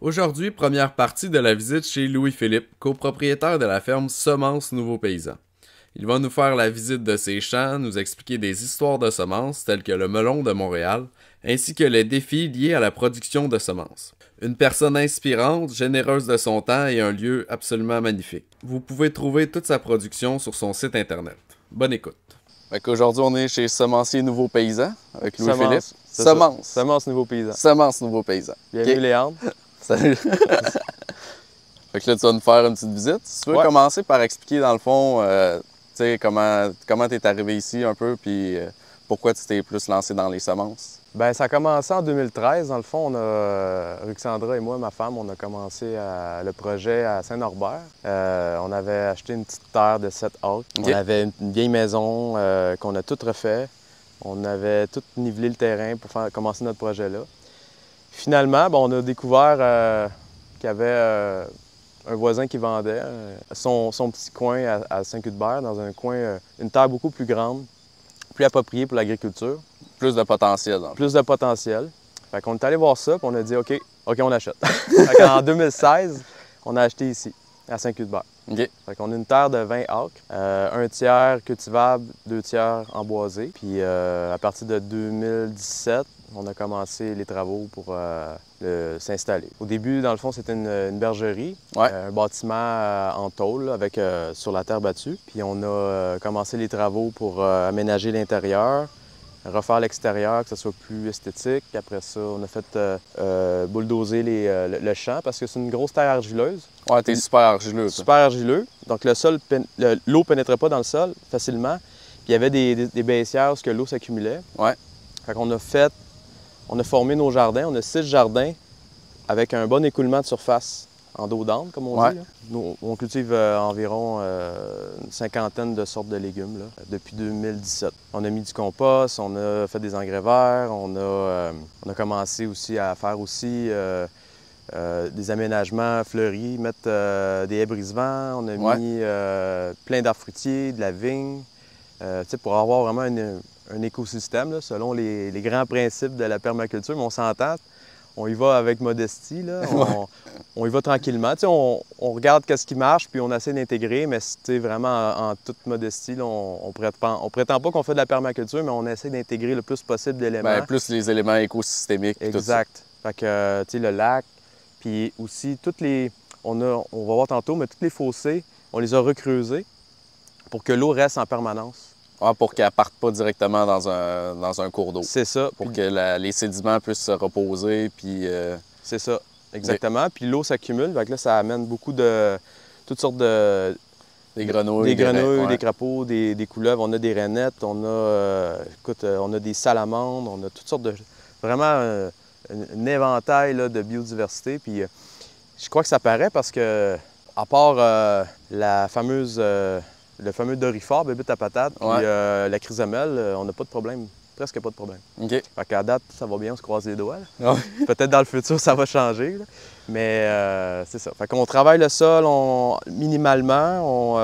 Aujourd'hui, première partie de la visite chez Louis-Philippe, copropriétaire de la ferme Semences Nouveaux Paysans. Il va nous faire la visite de ses champs, nous expliquer des histoires de semences telles que le melon de Montréal, ainsi que les défis liés à la production de semences. Une personne inspirante, généreuse de son temps et un lieu absolument magnifique. Vous pouvez trouver toute sa production sur son site internet. Bonne écoute. Aujourd'hui, on est chez Semencier Nouveaux Paysans avec Louis-Philippe. Semences. Semences Nouveaux Paysans. Semences Nouveaux Paysans. Bienvenue, okay. Léandre. Salut. Fait que là, tu vas nous faire une petite visite. Si tu veux commencer par expliquer, dans le fond, tu sais, comment tu es arrivé ici un peu, puis pourquoi tu t'es plus lancé dans les semences? Bien, ça a commencé en 2013. Dans le fond, Ruxandra et moi, ma femme, on a commencé le projet à Saint-Norbert. On avait acheté une petite terre de 7 acres. Okay. On avait une vieille maison qu'on a toute refait. On avait tout nivelé le terrain pour commencer notre projet-là. Finalement, on a découvert qu'il y avait un voisin qui vendait son petit coin à Saint-Cuthbert, dans un coin, une terre beaucoup plus grande, plus appropriée pour l'agriculture. Plus de potentiel. Plus de potentiel. Fait qu'on est allé voir ça, puis on a dit OK, on achète. Fait en 2016, on a acheté ici, à Saint-Cuthbert. Okay. Fait qu'on a une terre de 20 acres, un tiers cultivable, 2 tiers emboisés. Puis à partir de 2017, on a commencé les travaux pour s'installer. Au début, dans le fond, c'était une bergerie, un bâtiment en tôle avec sur la terre battue. Puis on a commencé les travaux pour aménager l'intérieur, refaire l'extérieur, que ce soit plus esthétique. Après ça, on a fait bulldozer le champ parce que c'est une grosse terre argileuse. Ouais, t'es super argileux. Super argileux. Donc l'eau ne pénétrait pas dans le sol facilement. Puis il y avait des baissières où l'eau s'accumulait. Ouais. Fait qu'on on a formé nos jardins. On a 6 jardins avec un bon écoulement de surface en dos d'âne, comme on dit. Là. On cultive environ une cinquantaine de sortes de légumes là, depuis 2017. On a mis du compost, on a fait des engrais verts, on a commencé aussi à faire aussi des aménagements fleuris, mettre des haies brise-vent, on a mis plein d'arbres fruitiers, de la vigne, pour avoir vraiment un écosystème là, selon les grands principes de la permaculture, mais on s'entend. On y va avec modestie, là. On y va tranquillement. On regarde ce qui marche, puis on essaie d'intégrer, mais vraiment en toute modestie, là, on prétend pas qu'on fait de la permaculture, mais on essaie d'intégrer le plus possible d'éléments. Bien, plus les éléments écosystémiques. Exact. Fait que, le lac, puis aussi on va voir tantôt, mais tous les fossés, on les a recreusés pour que l'eau reste en permanence. Ah, pour qu'elle ne parte pas directement dans un cours d'eau. C'est ça. Pour que les sédiments puissent se reposer, puis... C'est ça, exactement. Puis l'eau s'accumule, donc là, ça amène beaucoup de... toutes sortes de... Des grenouilles. Des crapauds, des couleuvres. On a des rainettes, on a des salamandres, on a toutes sortes de... Vraiment un éventail là, de biodiversité. Puis je crois que ça paraît parce que, à part le fameux dorifort, bébite à patate, puis la chrysomèle, on n'a pas de problème, presque pas de problème. OK. Fait qu'à date, ça va bien, on se croise les doigts. Peut-être dans le futur, ça va changer, là. Mais c'est ça. Fait qu'on travaille le sol minimalement.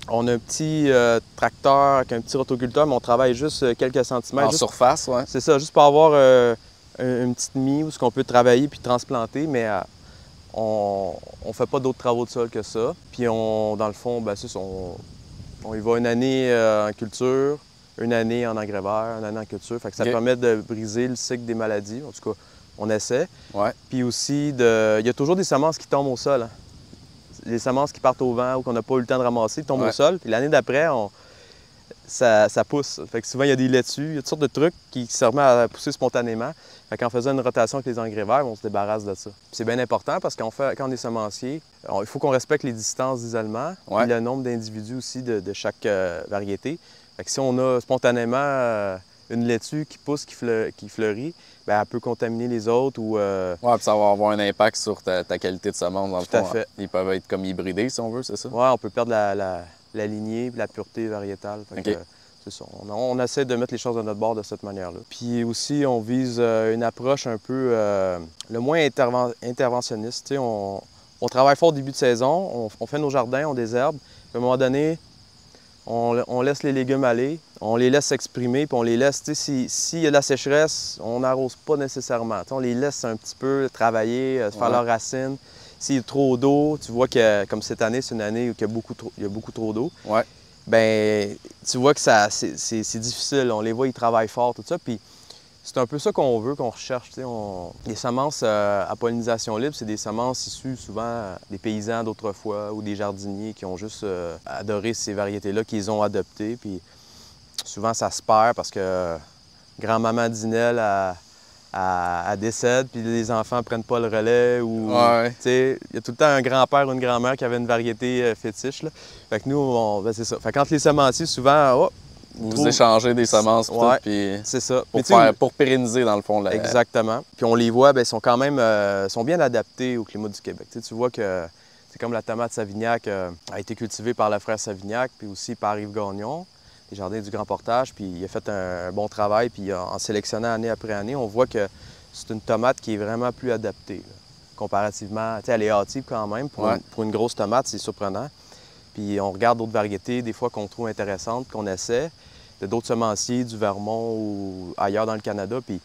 On a un petit tracteur avec un petit rotoculteur, mais on travaille juste quelques centimètres. En surface, oui. C'est ça, juste pour avoir une petite mie où on peut travailler puis transplanter, mais... on ne fait pas d'autres travaux de sol que ça. Puis dans le fond, c'est ça, on y va une année en culture, une année en engrais verts, une année en culture. Fait que ça permet de briser le cycle des maladies. En tout cas, on essaie. Puis aussi, il y a toujours des semences qui tombent au sol. Hein. Les semences qui partent au vent ou qu'on n'a pas eu le temps de ramasser tombent au sol. Puis l'année d'après, ça pousse. Fait que souvent, il y a des laitues, il y a toutes sortes de trucs qui servent à pousser spontanément. Fait qu'en faisant une rotation avec les engrais verts, on se débarrasse de ça. C'est bien important parce quand on est semencier, il faut qu'on respecte les distances d'isolement et le nombre d'individus aussi de chaque variété. Fait que si on a spontanément une laitue qui pousse, qui fleurit, bien, elle peut contaminer les autres ou... puis ça va avoir un impact sur ta qualité de semence dans le fond. Tout à fait. Ils peuvent être comme hybridés, si on veut, c'est ça? Oui, on peut perdre la lignée et la pureté variétale. C'est ça. On essaie de mettre les choses de notre bord de cette manière-là. Puis aussi, on vise une approche un peu le moins interventionniste. On travaille fort au début de saison, on fait nos jardins, on désherbe. Puis à un moment donné, On laisse les légumes aller, on les laisse s'exprimer, puis on les laisse, tu sais, s'il y a de la sécheresse, on n'arrose pas nécessairement. Tu sais, on les laisse un petit peu travailler, faire leurs racines. S'il y a trop d'eau, tu vois que, comme cette année, c'est une année où il y a beaucoup trop d'eau. Ouais. Ben, tu vois que c'est difficile. On les voit, ils travaillent fort, tout ça. Puis c'est un peu ça qu'on veut, qu'on recherche. Tu sais, les semences à pollinisation libre, c'est des semences issues souvent des paysans d'autrefois ou des jardiniers qui ont juste adoré ces variétés-là, qu'ils ont adoptées. Puis souvent, ça se perd parce que grand-maman Dinelle, elle décède, puis les enfants ne prennent pas le relais. Ou, tu sais, il y a tout le temps un grand-père ou une grand-mère qui avait une variété fétiche. Là. Fait que nous, ben, c'est ça. Fait que quand les semenciers, souvent, vous échangez des semences, puis c'est ça. Pour pérenniser, dans le fond. Exactement. Puis on les voit, bien, ils sont quand même sont bien adaptés au climat du Québec. Tu vois que c'est comme la tomate Savignac a été cultivée par le frère Savignac, puis aussi par Yves Gagnon, les jardins du Grand Portage, puis il a fait un bon travail, puis en sélectionnant année après année, on voit que c'est une tomate qui est vraiment plus adaptée, là, comparativement. Tu sais, elle est hâtive quand même. Pour une grosse tomate, c'est surprenant. Puis on regarde d'autres variétés, des fois qu'on trouve intéressantes, qu'on essaie, de d'autres semenciers, du Vermont ou ailleurs dans le Canada, puis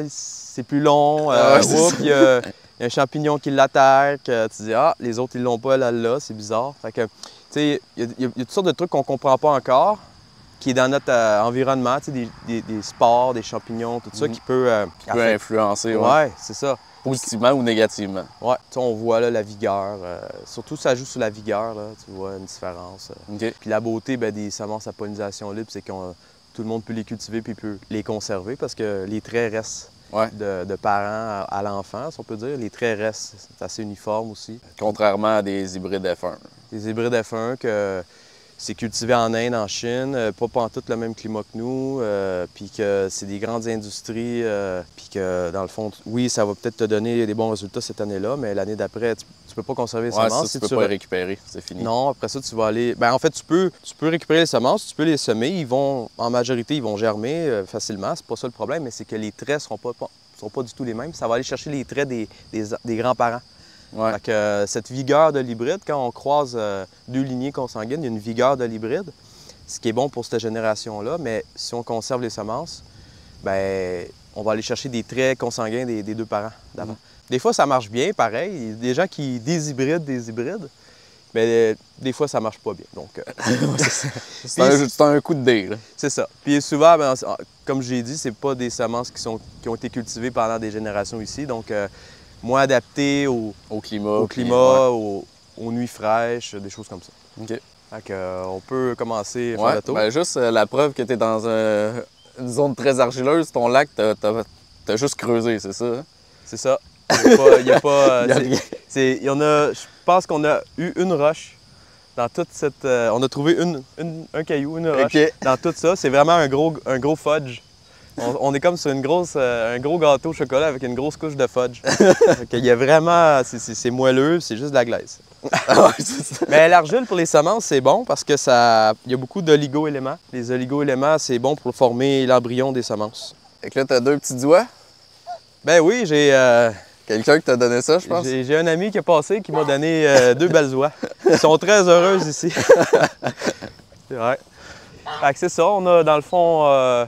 c'est plus long, il y a un champignon qui l'attaque, tu dis « Ah, les autres, ils l'ont pas, elle l'a, c'est bizarre. » Fait que, tu sais, il y a toutes sortes de trucs qu'on comprend pas encore, qui est dans notre environnement, tu sais, des spores, des champignons, tout ça, qui peut influencer. Ouais, c'est ça. Positivement ou négativement. Oui, on voit là, la vigueur. Surtout, ça joue sur la vigueur, là, tu vois une différence. Puis la beauté des semences à pollinisation libre, c'est que tout le monde peut les cultiver puis peut les conserver parce que les traits restent de parents à l'enfant, si on peut dire. Les traits restent, c'est assez uniforme aussi. Contrairement à des hybrides F1. Des hybrides F1 que c'est cultivé en Inde, en Chine, pas pantoute le même climat que nous, puis que c'est des grandes industries, puis que dans le fond, oui, ça va peut-être te donner des bons résultats cette année-là, mais l'année d'après, tu peux pas conserver les semences. Si tu peux pas les récupérer, c'est fini. Non, après ça, tu vas aller... Bien, en fait, tu peux récupérer les semences, tu peux les semer, en majorité, ils vont germer facilement, c'est pas ça le problème, mais c'est que les traits seront pas du tout les mêmes. Ça va aller chercher les traits des grands-parents. Fait que, cette vigueur de l'hybride, quand on croise deux lignées consanguines, il y a une vigueur de l'hybride, ce qui est bon pour cette génération-là, mais si on conserve les semences, ben on va aller chercher des traits consanguins des deux parents d'avant. Des fois, ça marche bien, pareil. Il y a des gens qui déshybrident des hybrides, mais des fois, ça marche pas bien. Donc, c'est un coup de dé. C'est ça. Puis souvent, comme j'ai dit, c'est pas des semences qui ont été cultivées pendant des générations ici, donc moins adapté au climat, aux nuits fraîches, des choses comme ça. OK. Fait que, on peut commencer à faire le tour. Ben juste la preuve que tu es dans une zone très argileuse, ton lac, t'as juste creusé, c'est ça? Hein? C'est ça. Il y a pas... Je pense qu'on a eu une roche dans toute cette... on a trouvé un caillou, une roche dans tout ça. C'est vraiment un gros fudge. On est comme sur un gros gâteau au chocolat avec une grosse couche de fudge. Il y a vraiment... C'est moelleux, c'est juste de la glace. Mais l'argile pour les semences, c'est bon parce que il y a beaucoup d'oligo-éléments. Les oligo-éléments, c'est bon pour former l'embryon des semences. Fait que là, t'as deux petits doigts? Ben oui, j'ai... Quelqu'un qui t'a donné ça, je pense? J'ai un ami qui est passé qui m'a donné deux belles oies. Ils sont très heureuses ici. Ouais. Fait que c'est ça, on a dans le fond...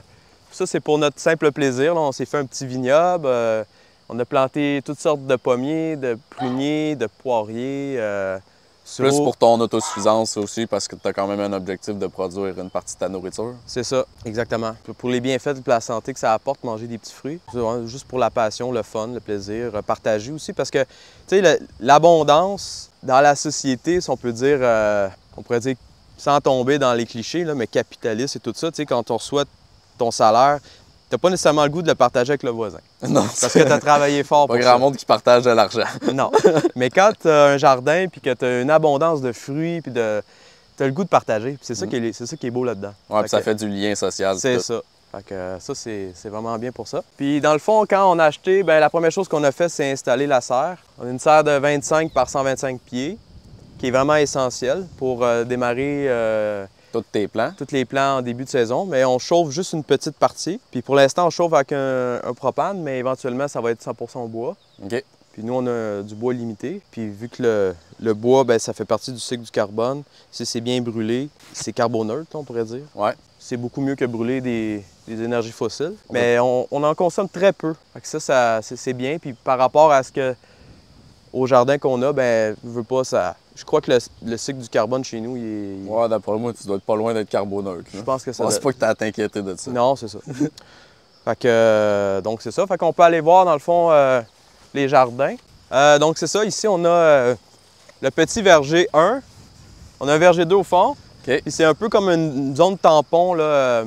Ça, c'est pour notre simple plaisir. Là. On s'est fait un petit vignoble. On a planté toutes sortes de pommiers, de pruniers, de poiriers. Plus pour ton autosuffisance aussi, parce que tu as quand même un objectif de produire une partie de ta nourriture. C'est ça, exactement. Pour les bienfaits de la santé que ça apporte, manger des petits fruits. Juste pour la passion, le fun, le plaisir, partager aussi. Parce que, tu sais, l'abondance dans la société, si on peut dire, on pourrait dire, sans tomber dans les clichés, là, mais capitaliste et tout ça, tu sais, quand on reçoit ton salaire, tu n'as pas nécessairement le goût de le partager avec le voisin. Non. Parce que tu as travaillé fort pour ça. Pas grand monde qui partage de l'argent. Non. Mais quand tu as un jardin puis que tu as une abondance de fruits puis tu as le goût de partager, c'est ça qui est beau là-dedans. Ouais, puis ça fait du lien social. C'est ça. Fait que ça, c'est vraiment bien pour ça. Puis dans le fond, quand on a acheté, la première chose qu'on a fait, c'est installer la serre. On a une serre de 25 par 125 pieds, qui est vraiment essentielle pour démarrer... Tous tes plants? Tous les plants en début de saison, mais on chauffe juste une petite partie. Puis pour l'instant, on chauffe avec un propane, mais éventuellement, ça va être 100% au bois. OK. Puis nous, on a du bois limité. Puis vu que le bois, ben, ça fait partie du cycle du carbone, si c'est bien brûlé, c'est carboneutre, on pourrait dire. Ouais. C'est beaucoup mieux que brûler des énergies fossiles. Mais on en consomme très peu. Fait que ça c'est bien. Puis par rapport à au jardin qu'on a, ben, je veux pas ça. Je crois que le cycle du carbone chez nous, il est. Ouais, d'après moi, tu dois être pas loin d'être carboneutre. Je pense que ça. Je pense pas que tu as à t'inquiéter de ça. Non, c'est ça. Fait que, donc c'est ça. Fait qu'on peut aller voir dans le fond les jardins. Donc c'est ça. Ici, on a le petit verger 1. On a un verger 2 au fond. OK. Puis c'est un peu comme une zone tampon là,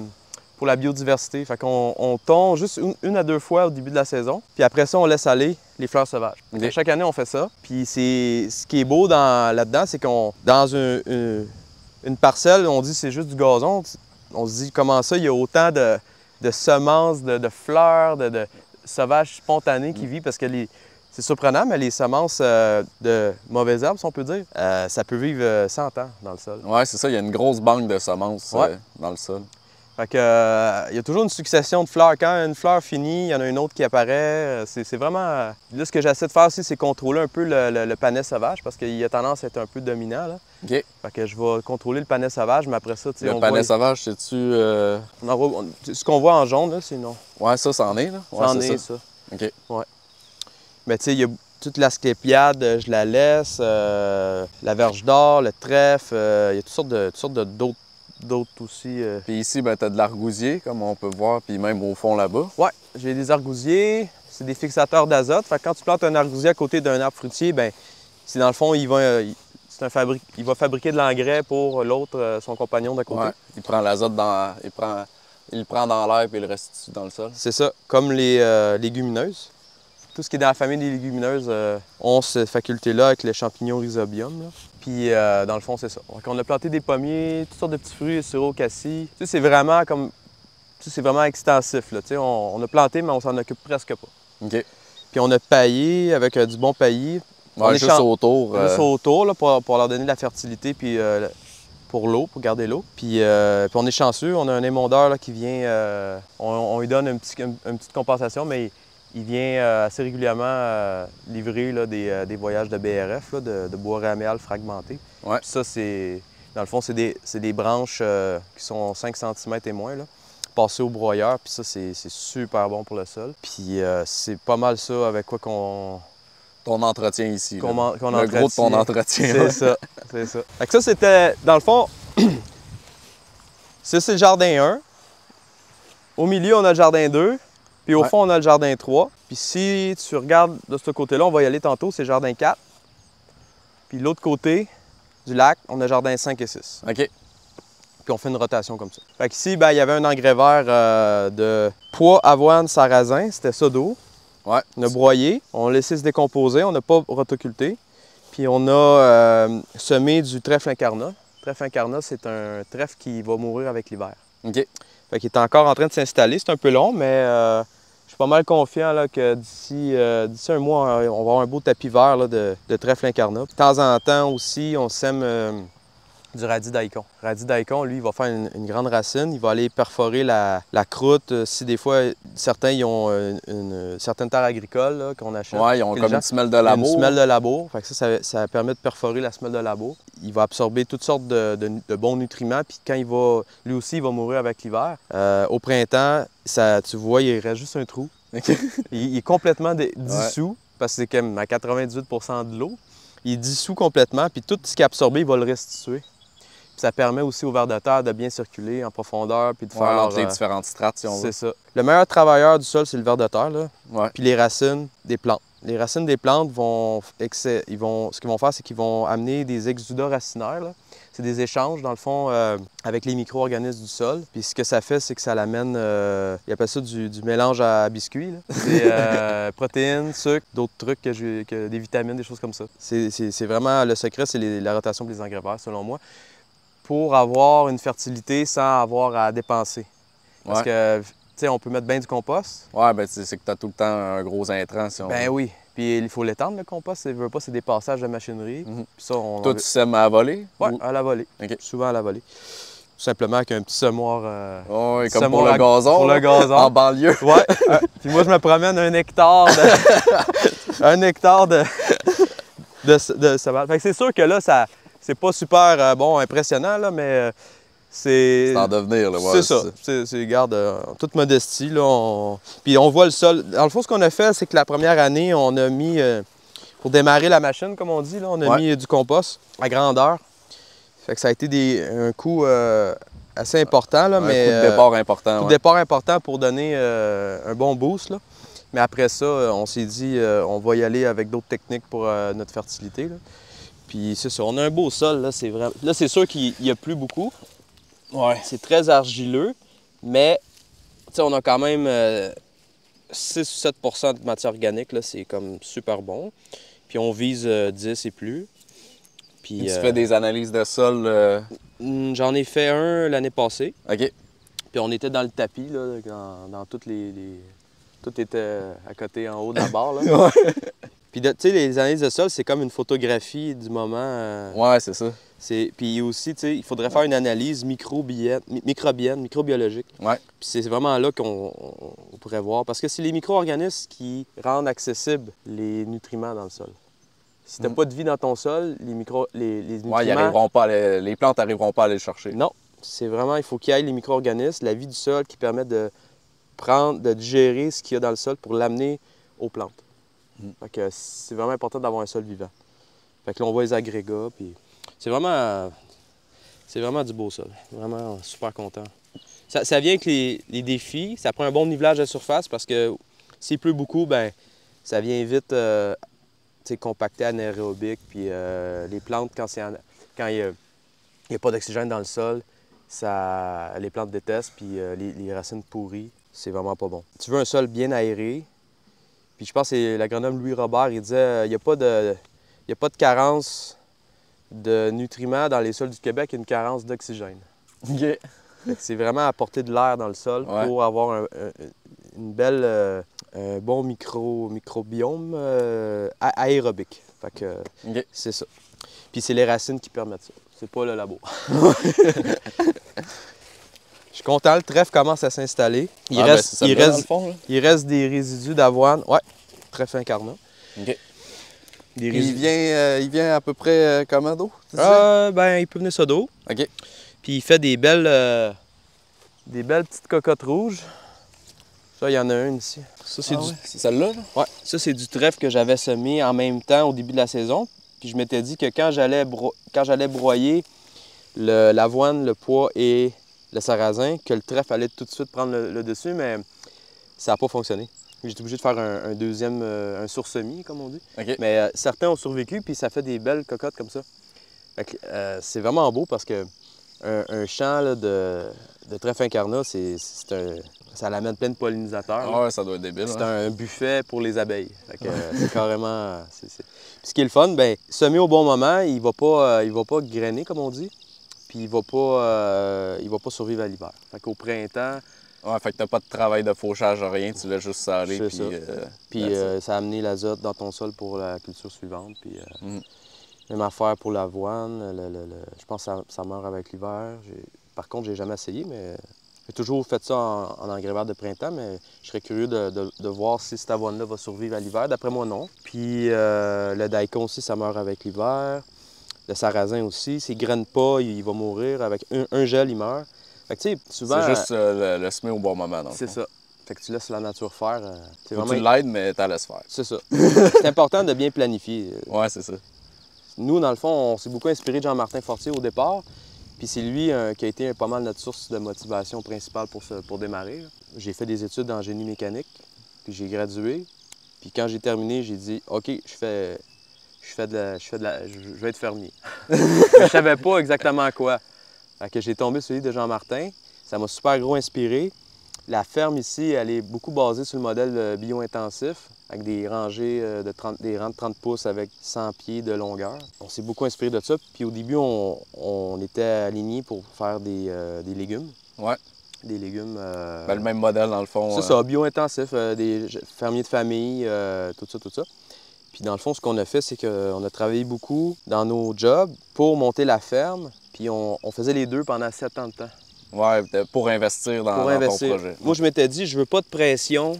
pour la biodiversité. Fait qu'on tond juste une à deux fois au début de la saison. Puis après ça, on laisse aller les fleurs sauvages. OK. Chaque année, on fait ça. Puis ce qui est beau là-dedans, c'est dans une parcelle, on dit que c'est juste du gazon. On se dit comment ça, il y a autant de semences, de fleurs, de sauvages spontanés qui vivent parce que c'est surprenant, mais les semences de mauvaises herbes, si on peut dire, ça peut vivre 100 ans dans le sol. Ouais, c'est ça. Il y a une grosse banque de semences dans le sol. Fait que, il y a toujours une succession de fleurs. Quand une fleur finit, il y en a une autre qui apparaît. C'est vraiment... Là, ce que j'essaie de faire aussi, c'est contrôler un peu le panais sauvage parce qu'il a tendance à être un peu dominant. Là. OK. Fait que je vais contrôler le panais sauvage, mais après ça, tu sais, Le panais sauvage, c'est-tu... ce qu'on voit en jaune, là, c'est non. Ouais, ça en est, là? Ouais, Ça en est, ça. OK. Ouais. Mais tu sais, il y a toute l'asclépiade, je la laisse, la verge d'or, le trèfle, il y a toutes sortes d'autres aussi. Puis ici, ben, tu as de l'argousier, comme on peut voir, puis même au fond là-bas. Ouais, j'ai des argousiers, c'est des fixateurs d'azote. Fait que quand tu plantes un argousier à côté d'un arbre fruitier, ben c'est dans le fond, il va fabriquer de l'engrais pour l'autre, son compagnon d'à côté. Ouais. Il prend l'azote il le prend dans l'air puis il le restitue dans le sol. C'est ça, comme les légumineuses. Tout ce qui est dans la famille des légumineuses ont cette faculté-là avec les champignons rhizobium. Là. Puis, dans le fond, c'est ça. Donc, on a planté des pommiers, toutes sortes de petits fruits, sirop, cassis. Tu sais, c'est vraiment comme... Tu sais, c'est vraiment extensif. Là. Tu sais, on a planté, mais on s'en occupe presque pas. OK. Puis, on a paillé avec du bon paillis. Ouais, juste autour. Juste autour, là, pour leur donner de la fertilité, puis pour l'eau, pour garder l'eau. Puis on est chanceux. On a un émondeur là, qui vient... on lui donne une petite compensation, mais... Il vient assez régulièrement livrer là, des voyages de BRF, là, de bois raméal fragmenté. Ouais. Puis ça, dans le fond, c'est des branches qui sont 5 cm et moins, là, passées au broyeur. Puis ça, c'est super bon pour le sol. Puis c'est pas mal ça avec quoi qu'on... Ton entretien ici. Qu'on le gros de ton entretien. C'est ça, c'est ça. Fait que ça, c'était, dans le fond, ça, c'est le jardin 1. Au milieu, on a le jardin 2. Puis au fond, on a le jardin 3. Puis si tu regardes de ce côté-là, on va y aller tantôt, c'est jardin 4. Puis l'autre côté du lac, on a jardin 5 et 6. OK. Puis on fait une rotation comme ça. Fait qu'ici, ben, il y avait un engrais vert de pois, avoine, sarrasin. C'était ça d'eau. Ouais. On a broyé, on l'a laissé se décomposer, on n'a pas rotoculté. Puis on a semé du trèfle incarnat. Le trèfle incarnat, c'est un trèfle qui va mourir avec l'hiver. OK. Fait qu'il est encore en train de s'installer. C'est un peu long, mais je suis pas mal confiant là, que d'ici un mois, on va avoir un beau tapis vert là, de trèfle incarnat. De temps en temps aussi, on sème du radis daikon. Le radis daikon, lui, il va faire une grande racine. Il va aller perforer la croûte. Si des fois, certains ils ont une certaine terre agricole là, qu'on achète. Ouais, ils ont comme une semelle de labour. Une semelle de labour. Fait que ça permet de perforer la semelle de labour. Il va absorber toutes sortes de bons nutriments. Puis quand lui aussi, il va mourir avec l'hiver. Au printemps, tu vois, il reste juste un trou. Okay. Il est complètement dissous parce que c'est comme à 98 % de l'eau. Il est dissous complètement. Puis tout ce qui est absorbé, il va le restituer. Puis ça permet aussi aux vers de terre de bien circuler en profondeur puis de faire entre les différentes strates, si on veut. C'est ça. Le meilleur travailleur du sol, c'est le ver de terre, là. Ouais. Puis les racines des plantes. Les racines des plantes ce qu'ils vont faire, c'est qu'ils vont amener des exudats racinaires, là. C'est des échanges, dans le fond, avec les micro-organismes du sol. Puis ce que ça fait, c'est que ça l'amène, ils appellent ça du mélange à biscuits, là. C'est protéines, sucre, d'autres trucs, des vitamines, des choses comme ça. C'est vraiment, le secret, c'est la rotation des engrais verts, selon moi, pour avoir une fertilité sans avoir à dépenser. Parce que, tu sais, on peut mettre bien du compost. Ouais, ben c'est que tu as tout le temps un gros intrant, si on veut. Ben oui. Puis il faut l'étendre, le compost. C'est des passages de machinerie. Mm-hmm. Puis ça, toi, tu sèmes à la volée? Oui, à la volée. Okay. Souvent à la volée. Tout simplement avec un petit semoir. Oui, comme pour le gazon. Pour le gazon. En banlieue. Oui. Puis moi, je me promène 1 hectare 1 hectare de semence. Fait que c'est sûr que là, c'est pas super bon, impressionnant, là, mais c'est en devenir, là. C'est ça. Regarde, en toute modestie, là, puis on voit le sol. Dans le fond, ce qu'on a fait, c'est que la première année, on a mis, pour démarrer la machine, comme on dit, là, on a mis du compost à grandeur. Fait que ça a été un coût assez important, là, mais... Un coup de départ important, coup de départ important pour donner un bon boost, là. Mais après ça, on s'est dit, on va y aller avec d'autres techniques pour notre fertilité, là. Puis c'est ça, on a un beau sol, là, c'est vrai. Là, c'est sûr qu'il n'y a plus beaucoup. Ouais. C'est très argileux, mais on a quand même 6 ou 7 de matière organique, là, c'est comme super bon. Puis on vise 10 et plus. Puis, tu fais des analyses de sol? J'en ai fait un l'année passée. OK. Puis on était dans le tapis, là, dans toutes les... Tout était à côté, en haut de la barre, là. Ouais. Puis, tu sais, les analyses de sol, c'est comme une photographie du moment. Ouais, c'est ça. Puis aussi, tu sais, il faudrait faire une analyse microbienne, microbiologique. Ouais. Puis c'est vraiment là qu'on pourrait voir. Parce que c'est les micro-organismes qui rendent accessibles les nutriments dans le sol. Si tu n'as pas de vie dans ton sol, les nutriments... Ouais, ils arriveront pas les plantes n'arriveront pas à aller le chercher. Non. C'est vraiment, il faut qu'il y ait les micro-organismes, la vie du sol qui permet de digérer ce qu'il y a dans le sol pour l'amener aux plantes. Fait que c'est vraiment important d'avoir un sol vivant. Fait que là, on voit les agrégats, puis c'est vraiment du beau sol. Vraiment super content. Ça vient avec les défis. Ça prend un bon nivelage de surface parce que s'il pleut beaucoup, ben ça vient vite compacter anaérobique. Puis les plantes, quand il n'y a pas d'oxygène dans le sol, les plantes détestent, puis les racines pourries, c'est vraiment pas bon. Tu veux un sol bien aéré. Puis je pense que c'est l'agronome Louis Robert, il disait il n'y a pas de carence de nutriments dans les sols du Québec, il y a une carence d'oxygène. OK. C'est vraiment apporter de l'air dans le sol pour avoir un bon microbiome aérobique. Fait que c'est ça. Puis c'est les racines qui permettent ça. C'est pas le labo. Je suis content, le trèfle commence à s'installer. Il reste des résidus d'avoine. Ouais, trèfle incarnat. OK. Il vient à peu près comment d'eau? Ben, il peut venir ça d'eau. OK. Puis il fait des belles petites cocottes rouges. Ça, il y en a une ici. Ça, c'est celle-là? Ouais, ça, c'est du trèfle que j'avais semé en même temps au début de la saison. Puis je m'étais dit que quand j'allais broyer l'avoine, le pois et le sarrasin, que le trèfle allait tout de suite prendre le dessus, mais ça n'a pas fonctionné. J'étais obligé de faire un sur-semis, comme on dit. Okay. Mais certains ont survécu, puis ça fait des belles cocottes comme ça. C'est vraiment beau parce que un champ là, de trèfle incarnat, ça l'amène plein de pollinisateurs. Ah ouais, ça doit être débile. C'est un buffet pour les abeilles. C'est carrément... Puis ce qui est le fun, bien, semer au bon moment, il va pas grainer, comme on dit. Puis il va pas survivre à l'hiver. Fait qu'au printemps... Ouais, fait que t'as pas de travail de fauchage, rien, tu laisses juste ça aller. Puis ça a amené l'azote dans ton sol pour la culture suivante. Puis même affaire pour l'avoine. Je pense que ça meurt avec l'hiver. Par contre, j'ai jamais essayé, mais j'ai toujours fait ça en engrais vert de printemps, mais je serais curieux de voir si cette avoine-là va survivre à l'hiver. D'après moi, non. Puis le daikon aussi, ça meurt avec l'hiver. Le sarrasin aussi, s'il ne graine pas, il va mourir. Avec un gel, il meurt. Fait que, tu sais, souvent... C'est juste le semer au bon moment, donc. C'est ça. Fait que tu laisses la nature faire. Faut que tu l'aides, mais tu laisses faire. C'est ça. C'est important de bien planifier. Ouais, c'est ça. Nous, dans le fond, on s'est beaucoup inspiré de Jean-Martin Fortier au départ. Puis c'est lui qui a été pas mal notre source de motivation principale pour démarrer. J'ai fait des études en génie mécanique, puis j'ai gradué. Puis quand j'ai terminé, j'ai dit « OK, je vais être fermier. » Je savais pas exactement quoi. Fait que j'ai tombé sur le livre de Jean-Martin. Ça m'a super gros inspiré. La ferme ici, elle est beaucoup basée sur le modèle bio-intensif, avec des rangées des rangs de 30 pouces avec 100 pieds de longueur. On s'est beaucoup inspiré de ça. Puis au début, on était alignés pour faire des légumes. Ouais. Des légumes... Ben, le même modèle, dans le fond. C'est ça, bio-intensif, des fermiers de famille, tout ça. Puis dans le fond, ce qu'on a fait, c'est qu'on a travaillé beaucoup dans nos jobs pour monter la ferme. Puis on faisait les deux pendant 7 ans de temps. Ouais, pour investir dans ton projet. Moi, je m'étais dit, je veux pas de pression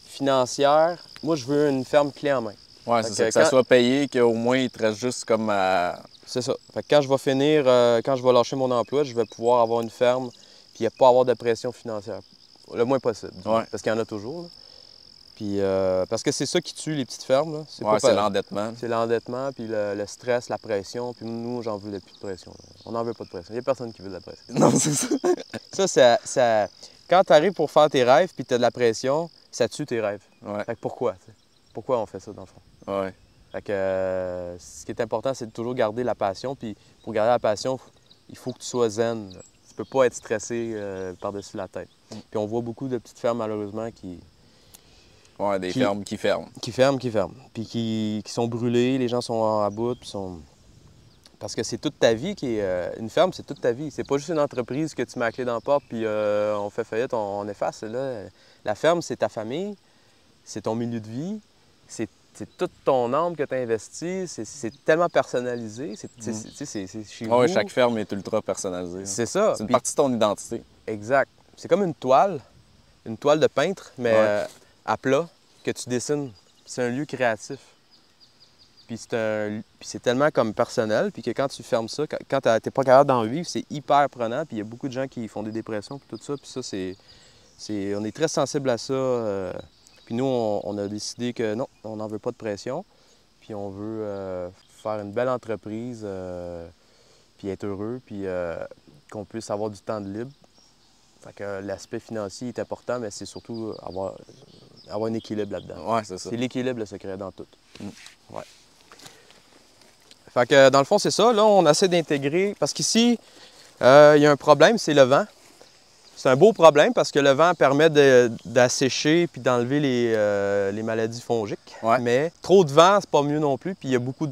financière. Moi, je veux une ferme clé en main. Ouais, c'est ça. Que ça soit payé, qu'au moins il te reste juste comme à... C'est ça. Fait que quand je vais finir, quand je vais lâcher mon emploi, je vais pouvoir avoir une ferme puis pas avoir de pression financière. Le moins possible. Parce qu'il y en a toujours. Là. Puis, parce que c'est ça qui tue les petites fermes. C'est l'endettement. C'est l'endettement, puis le stress, la pression. Puis nous, j'en voulais plus de pression. Là. On n'en veut pas de pression. Il n'y a personne qui veut de la pression. Non, c'est ça. ça quand tu arrives pour faire tes rêves puis tu as de la pression, ça tue tes rêves. Ouais. Fait que pourquoi? T'sais? Pourquoi on fait ça, dans le fond? Ouais. Fait que ce qui est important, c'est de toujours garder la passion. Puis pour garder la passion, il faut que tu sois zen. Là. Tu peux pas être stressé par-dessus la tête. Puis on voit beaucoup de petites fermes, malheureusement, qui... Ouais, des fermes qui ferment. Qui ferment. Puis qui sont brûlées, les gens sont à bout, puis sont... Parce que c'est toute ta vie qui est... une ferme, c'est toute ta vie. C'est pas juste une entreprise que tu mets la clé dans la porte, puis on fait faillite, on efface. Là. La ferme, c'est ta famille, c'est ton milieu de vie, c'est toute ton âme que tu as investi, c'est tellement personnalisé, c'est chez vous. Oui, chaque ferme est ultra personnalisée. C'est ça. C'est une partie de ton identité. Exact. C'est comme une toile de peintre, mais à plat, que tu dessines. C'est un lieu créatif. Puis c'est tellement comme personnel, puis que quand tu fermes ça, quand tu n'es pas capable d'en vivre, c'est hyper prenant, puis il y a beaucoup de gens qui font des dépressions, puis tout ça, puis ça, on est très sensible à ça. Puis nous, on a décidé que non, on n'en veut pas de pression, puis on veut faire une belle entreprise, puis être heureux, puis qu'on puisse avoir du temps de libre. Fait que l'aspect financier est important, mais c'est surtout avoir un équilibre là-dedans. Ouais, c'est ça. C'est l'équilibre le secret dans tout. Ouais. Fait que dans le fond, c'est ça. Là, on essaie d'intégrer, parce qu'ici, il y a un problème, c'est le vent. C'est un beau problème parce que le vent permet d'assécher puis d'enlever les maladies fongiques. Ouais. Mais trop de vent, c'est pas mieux non plus. Puis il y a beaucoup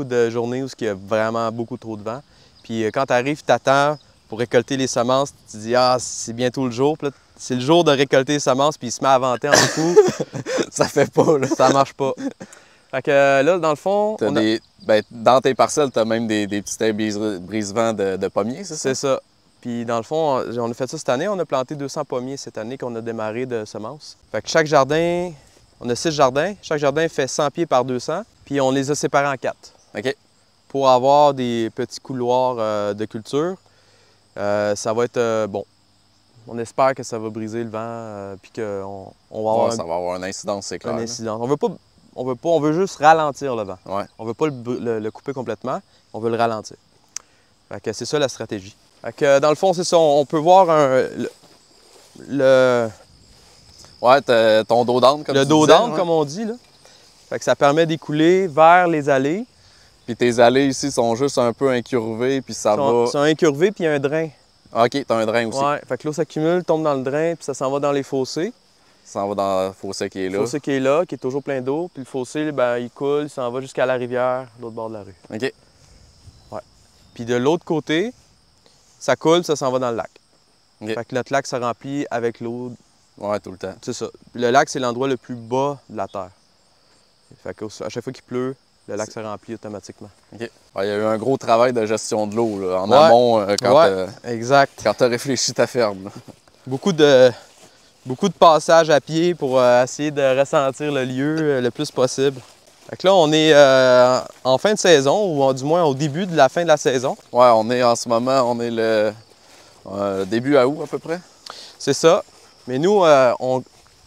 de journées où il y a vraiment beaucoup trop de vent. Puis quand tu arrives, tu attends pour récolter les semences, tu te dis « Ah, c'est bientôt le jour. » Puis là, c'est le jour de récolter les semences, puis il se met à venter en dessous. Ça fait pas, là. Ça marche pas. Fait que là, dans le fond... dans tes parcelles, tu as même des petits brise-vents de pommiers, c'est ça? C'est ça. Puis dans le fond, on a fait ça cette année. On a planté 200 pommiers cette année qu'on a démarré de semences. Fait que chaque jardin, on a 6 jardins. Chaque jardin fait 100 pieds par 200. Puis on les a séparés en 4. OK. Pour avoir des petits couloirs de culture. Ça va être bon. On espère que ça va briser le vent. Puis qu'on va avoir... Ça va avoir une incidence, c'est clair. Une incidence. On veut juste ralentir le vent. Ouais. On veut pas le couper complètement. On veut le ralentir. Fait que c'est ça la stratégie. Fait que, dans le fond, c'est ça. On peut voir Ouais, ton dos d'âne, comme le tu dos disais, d'âne, comme on dit. Là. Fait que ça permet d'écouler vers les allées. Puis tes allées ici sont juste un peu incurvées, puis ça va... Ils sont incurvés, puis il y a un drain. OK, t'as un drain aussi. Ouais, fait que l'eau s'accumule, tombe dans le drain, puis ça s'en va dans les fossés. Ça s'en va dans le fossé qui est là. Le fossé qui est là, qui est toujours plein d'eau. Puis le fossé, ben, il coule, il s'en va jusqu'à la rivière, l'autre bord de la rue. OK. Ouais. Puis de l'autre côté, ça coule, ça s'en va dans le lac. Okay. Fait que notre lac se remplit avec l'eau. Ouais, tout le temps. C'est ça. Puis le lac, c'est l'endroit le plus bas de la terre. Fait qu'à chaque fois qu'il pleut, le lac se remplit automatiquement. OK. Ouais, il y a eu un gros travail de gestion de l'eau là, en amont exact. Quand tu as réfléchi ta ferme. Là. Beaucoup de passages à pied pour essayer de ressentir le lieu le plus possible. Fait que là, on est en fin de saison, ou du moins au début de la fin de la saison. Ouais, on est en ce moment, on est le début à août à peu près. C'est ça. Mais nous,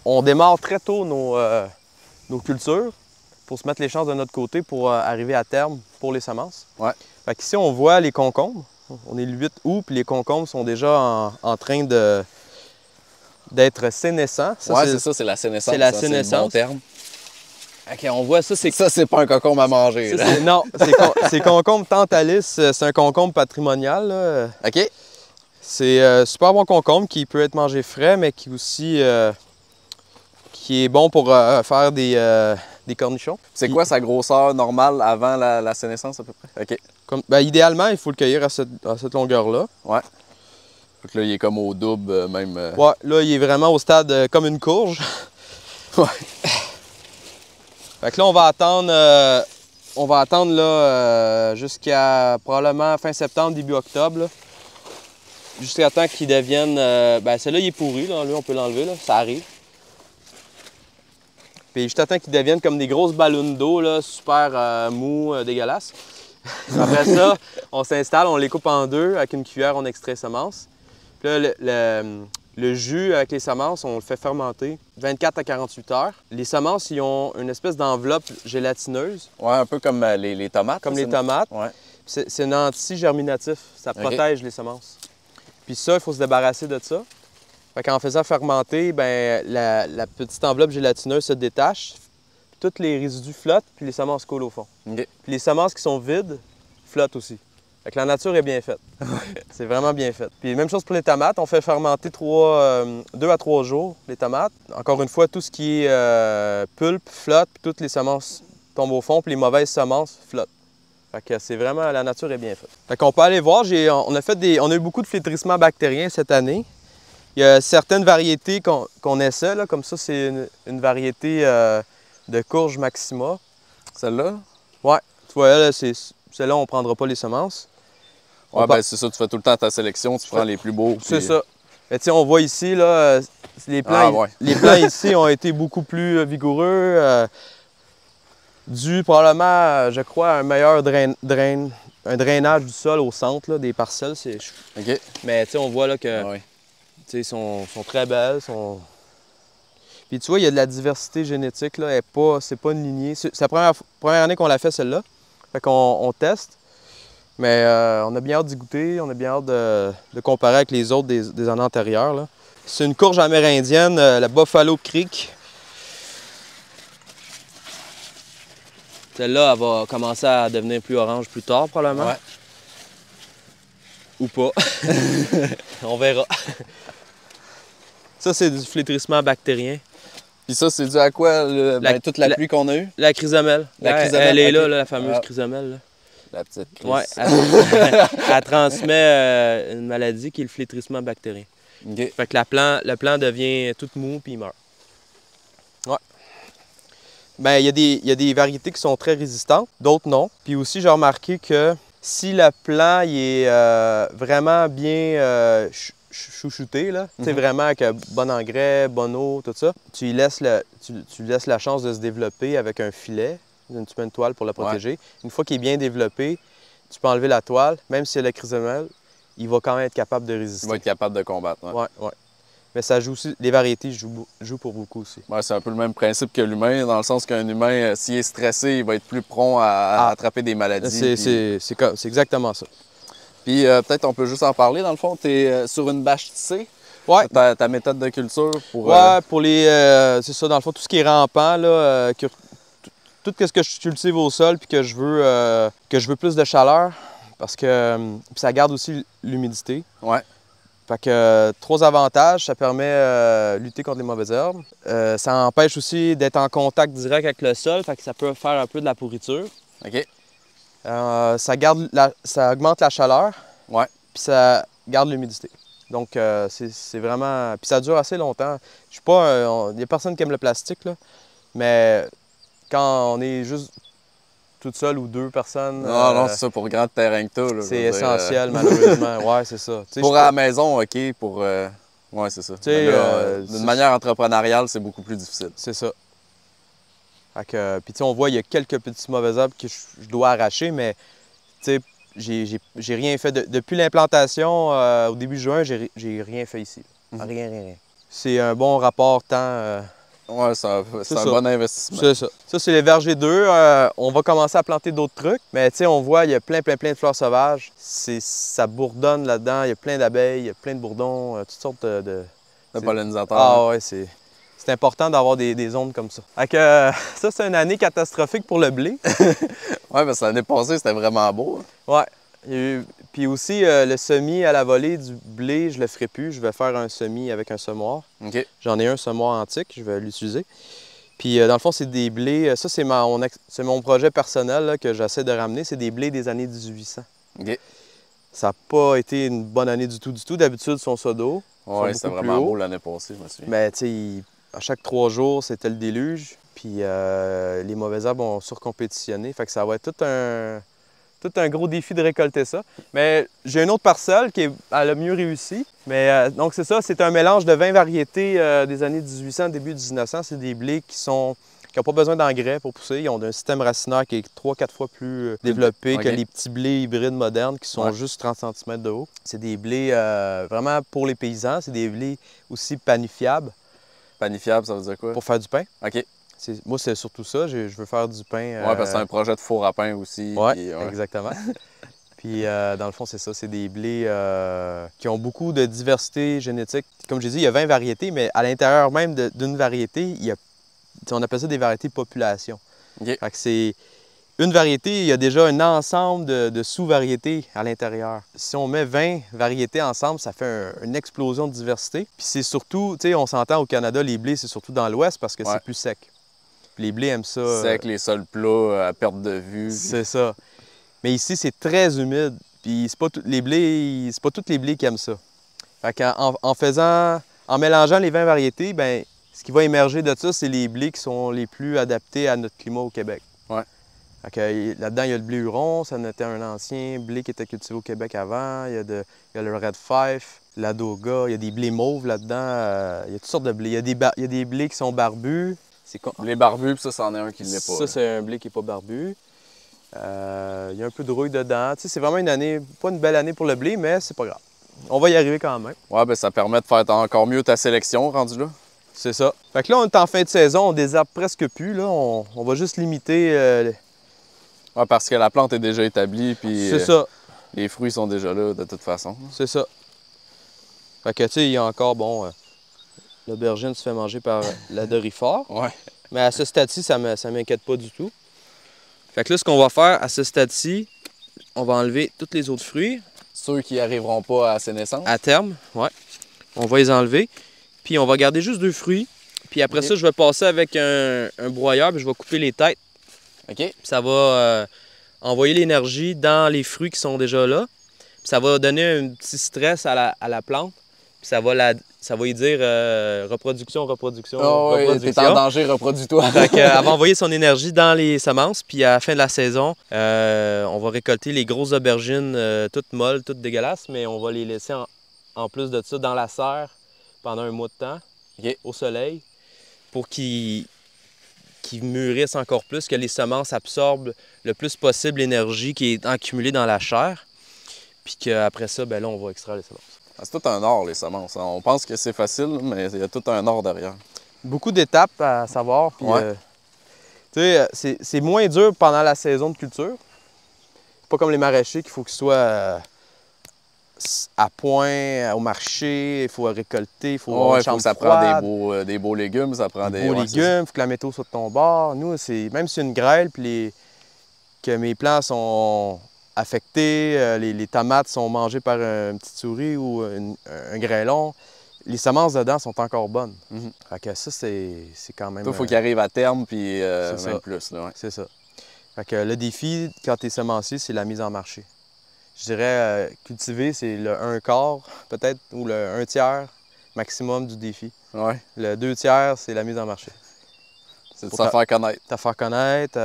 on démarre très tôt nos cultures pour se mettre les chances de notre côté pour arriver à terme pour les semences. Ouais. Fait qu'ici, on voit les concombres. On est le 8 août, puis les concombres sont déjà en train d'être sénescents. Ouais, c'est ça, c'est la sénescence. C'est la sénescence. C'est le bon terme. OK, on voit ça, Ça, c'est pas un concombre à manger. Ça, non, c'est concombre Tantalis. C'est un concombre patrimonial. Là. OK. C'est super bon concombre qui peut être mangé frais, mais qui aussi qui est bon pour faire des cornichons. C'est quoi sa grosseur normale avant la sénescence à peu près? OK. Idéalement, il faut le cueillir à cette longueur-là. Ouais. Donc là, il est comme au double, même. Ouais, là, il est vraiment au stade comme une courge. Ouais. Fait que là, on va attendre là, jusqu'à probablement fin septembre, début octobre. Jusqu'à temps qu'il devienne... celui-là, il est pourri. Là, lui, on peut l'enlever. Ça arrive. Puis juste temps qu'ils deviennent comme des grosses ballons d'eau, là, super mous, dégueulasses. Après ça, on s'installe, on les coupe en deux. Avec une cuillère, on extrait les semences. Puis là, le jus avec les semences, on le fait fermenter 24 à 48 heures. Les semences, ils ont une espèce d'enveloppe gélatineuse. Ouais, un peu comme les tomates. Comme les tomates. Ouais. C'est un anti-germinatif. Ça protège les semences. Puis ça, il faut se débarrasser de ça. Fait qu'en faisant fermenter, ben, la petite enveloppe gélatineuse se détache. Puis tous les résidus flottent, puis les semences coulent au fond. Okay. Puis les semences qui sont vides flottent aussi. Fait que la nature est bien faite. C'est vraiment bien fait. Puis même chose pour les tomates. On fait fermenter 2 à 3 jours les tomates. Encore une fois, tout ce qui est pulpe flotte, puis toutes les semences tombent au fond, puis les mauvaises semences flottent. Fait que c'est vraiment, la nature est bien faite. Fait qu'on peut aller voir, on a eu beaucoup de flétrissements bactériens cette année. Il y a certaines variétés qu'on essaie, là, comme ça, c'est une variété de courge maxima. Celle-là? Ouais. Tu vois, là, celle-là, on ne prendra pas les semences. Ouais, ben c'est ça, tu fais tout le temps ta sélection, tu prends les plus beaux. C'est puis... ça. Mais tu sais, on voit ici, là, les plants, les plants ici ont été beaucoup plus vigoureux, dû probablement, je crois, à un meilleur un drainage du sol au centre là, des parcelles. OK. Mais tu sais, on voit là que sont très belles. Puis tu vois, il y a de la diversité génétique, là. C'est pas une lignée. C'est la première année qu'on l'a fait, celle-là. Fait qu'on teste. Mais on a bien hâte d'y goûter, on a bien hâte de comparer avec les autres des années antérieures. C'est une courge amérindienne, la Buffalo Creek. Celle-là, elle va commencer à devenir plus orange plus tard, probablement. Ouais. Ou pas. On verra. Ça, c'est du flétrissement bactérien. Puis ça, c'est dû à quoi, toute la pluie qu'on a eue? La chrysomèle. Elle est là, la fameuse chrysomèle. Là. La petite crise. Ouais, elle transmet une maladie qui est le flétrissement bactérien. Okay. Fait que le plant devient tout mou puis il meurt. Ouais. Ben, il y a des variétés qui sont très résistantes, d'autres non. Puis aussi, j'ai remarqué que si le plant il est vraiment bien chouchouté, là, vraiment avec bon engrais, bonne eau, tout ça, tu lui laisses la chance de se développer avec un filet. Tu mets une toile pour le protéger. Ouais. Une fois qu'il est bien développé, tu peux enlever la toile. Même s'il y a la chrysomèle, il va quand même être capable de résister. Il va être capable de combattre. Ouais. Mais ça joue aussi, les variétés jouent pour beaucoup aussi. Ouais, c'est un peu le même principe que l'humain, dans le sens qu'un humain, s'il est stressé, il va être plus prompt à attraper des maladies. C'est exactement ça. Puis peut-être on peut juste en parler, dans le fond. Tu es sur une bâche tissée. Ouais. Ta méthode de culture pour... Ouais, pour les... c'est ça, dans le fond, tout ce qui est rampant, là, tout ce que je cultive au sol puis que je veux plus de chaleur parce que ça garde aussi l'humidité. Ouais. Fait que 3 avantages, ça permet de lutter contre les mauvaises herbes. Ça empêche aussi d'être en contact direct avec le sol, fait que ça peut faire un peu de la pourriture. OK. Ça augmente la chaleur. Ouais. Puis ça garde l'humidité. Donc c'est vraiment... Puis ça dure assez longtemps. Je suis pas... Il n'y a personne qui aime le plastique, là, mais quand on est juste toute seule ou 2 personnes... Non, c'est ça, pour grand terrain que t'as. C'est essentiel, malheureusement. Ouais, c'est ça. T'sais, pour à la maison, OK, pour... Ouais, c'est ça. D'une manière entrepreneuriale, c'est beaucoup plus difficile. C'est ça. Puis on voit, il y a quelques petits mauvais herbes que je dois arracher, mais j'ai rien fait. Depuis l'implantation, au début juin, j'ai rien fait ici. Rien. C'est un bon rapport temps... Ouais, c'est un bon investissement. C'est ça. Ça, c'est les vergers 2. On va commencer à planter d'autres trucs. Mais tu sais, on voit, il y a plein de fleurs sauvages. Ça bourdonne là-dedans. Il y a plein d'abeilles, il y a plein de bourdons, toutes sortes de pollinisateurs. Ah ouais, c'est important d'avoir des zones comme ça. Fait que, ça, c'est une année catastrophique pour le blé. Ouais, mais l'année passée, c'était vraiment beau. Ouais. Puis aussi, le semis à la volée du blé, je le ferai plus. Je vais faire un semis avec un semoir. OK. J'en ai un semoir antique, je vais l'utiliser. Puis dans le fond, c'est des blés... Ça, c'est mon projet personnel là, que j'essaie de ramener. C'est des blés des années 1800. OK. Ça n'a pas été une bonne année du tout. D'habitude, ils sont sodo. Ouais, c'était vraiment beau l'année passée, je me souviens. Mais tu sais, à chaque 3 jours, c'était le déluge. Puis les mauvaises herbes ont surcompétitionné. Fait que ça va être tout un gros défi de récolter ça. Mais j'ai une autre parcelle qui a le mieux réussi. Mais donc c'est ça, c'est un mélange de 20 variétés des années 1800, début 1900. C'est des blés qui sont qui n'ont pas besoin d'engrais pour pousser. Ils ont un système racinaire qui est 3-4 fois plus développé que les petits blés hybrides modernes qui sont juste 30 cm de haut. C'est des blés vraiment pour les paysans. C'est des blés aussi panifiables. Panifiable, ça veut dire quoi? Pour faire du pain. OK. Moi, c'est surtout ça. Je veux faire du pain. Oui, parce que c'est un projet de four à pain aussi. Oui, puis, exactement. Puis, dans le fond, c'est ça. C'est des blés qui ont beaucoup de diversité génétique. Comme je l'ai dit, il y a 20 variétés, mais à l'intérieur même d'une variété, on appelle ça des variétés population. OK. Fait que c'est une variété, il y a déjà un ensemble de sous-variétés à l'intérieur. Si on met 20 variétés ensemble, ça fait une explosion de diversité. Puis c'est surtout, tu sais, on s'entend au Canada, les blés, c'est surtout dans l'ouest parce que c'est plus sec. Puis les blés aiment ça. Sec, les sols plats, à perte de vue. C'est ça. Mais ici, c'est très humide. Puis c'est pas tous les blés qui aiment ça. Fait en mélangeant les 20 variétés, ben ce qui va émerger de ça, c'est les blés qui sont les plus adaptés à notre climat au Québec. Ouais. Là-dedans, il y a le blé Huron, ça était un ancien blé qui était cultivé au Québec avant. Il y a le Red Fife, l'Adoga, il y a des blés mauves là-dedans. Il y a toutes sortes de blés. Il y a des blés qui sont barbus. Les barbus, puis ça, c'en est un qui ne l'est pas. Ça, c'est un blé qui n'est pas barbu. Il y a un peu de rouille dedans. Tu sais, c'est vraiment une année, pas une belle année pour le blé, mais c'est pas grave. On va y arriver quand même. Ouais, ben ça permet de faire encore mieux ta sélection rendu là. C'est ça. Fait que là, on est en fin de saison, on désherbe presque plus. Là. On va juste limiter. Ouais, parce que la plante est déjà établie, puis c'est ça. Les fruits sont déjà là de toute façon. C'est ça. Fait que, tu sais, il y a encore, l'aubergine se fait manger par la dorifort. Ouais. Mais à ce stade-ci, ça m'inquiète pas du tout. Fait que là, ce qu'on va faire à ce stade-ci, on va enlever tous les autres fruits. Ceux qui n'arriveront pas à ses naissances? À terme, ouais. On va les enlever. Puis on va garder juste 2 fruits. Puis après ça, je vais passer avec un broyeur, puis je vais couper les têtes. OK. Puis ça va envoyer l'énergie dans les fruits qui sont déjà là. Puis ça va donner un petit stress à la plante. Puis ça va lui dire reproduction, reproduction, reproduction. T'es en danger, reproduis-toi. Fait qu'elle va envoyer son énergie dans les semences. Puis à la fin de la saison, on va récolter les grosses aubergines toutes molles, toutes dégueulasses, mais on va les laisser en plus de ça dans la serre pendant un mois de temps, au soleil, pour qu'ils mûrissent encore plus, que les semences absorbent le plus possible l'énergie qui est accumulée dans la chair. Puis qu'après ça, ben là, on va extraire les semences. C'est tout un art, les semences. On pense que c'est facile, mais il y a tout un art derrière. Beaucoup d'étapes à savoir. Puis, c'est moins dur pendant la saison de culture. Pas comme les maraîchers qu'il faut qu'ils soient à point, au marché, il faut récolter, il faut avoir une chambre ça froide. prend des beaux légumes, ça prend des beaux légumes, il faut que la météo soit de ton bord. Nous, même si c'est une grêle, puis que mes plants sont affectés, les tomates sont mangées par une petite souris ou un grêlon, les semences dedans sont encore bonnes. Fait que ça, c'est quand même... Il faut qu'ils arrivent à terme, puis même ça. plus. Là, ouais. C'est ça. Fait que le défi, quand tu es semencier, c'est la mise en marché. Je dirais, cultiver, c'est le 1/4 peut-être, ou le 1/3 maximum du défi. Ouais. Le 2/3, c'est la mise en marché. C'est de se faire connaître. Te faire connaître,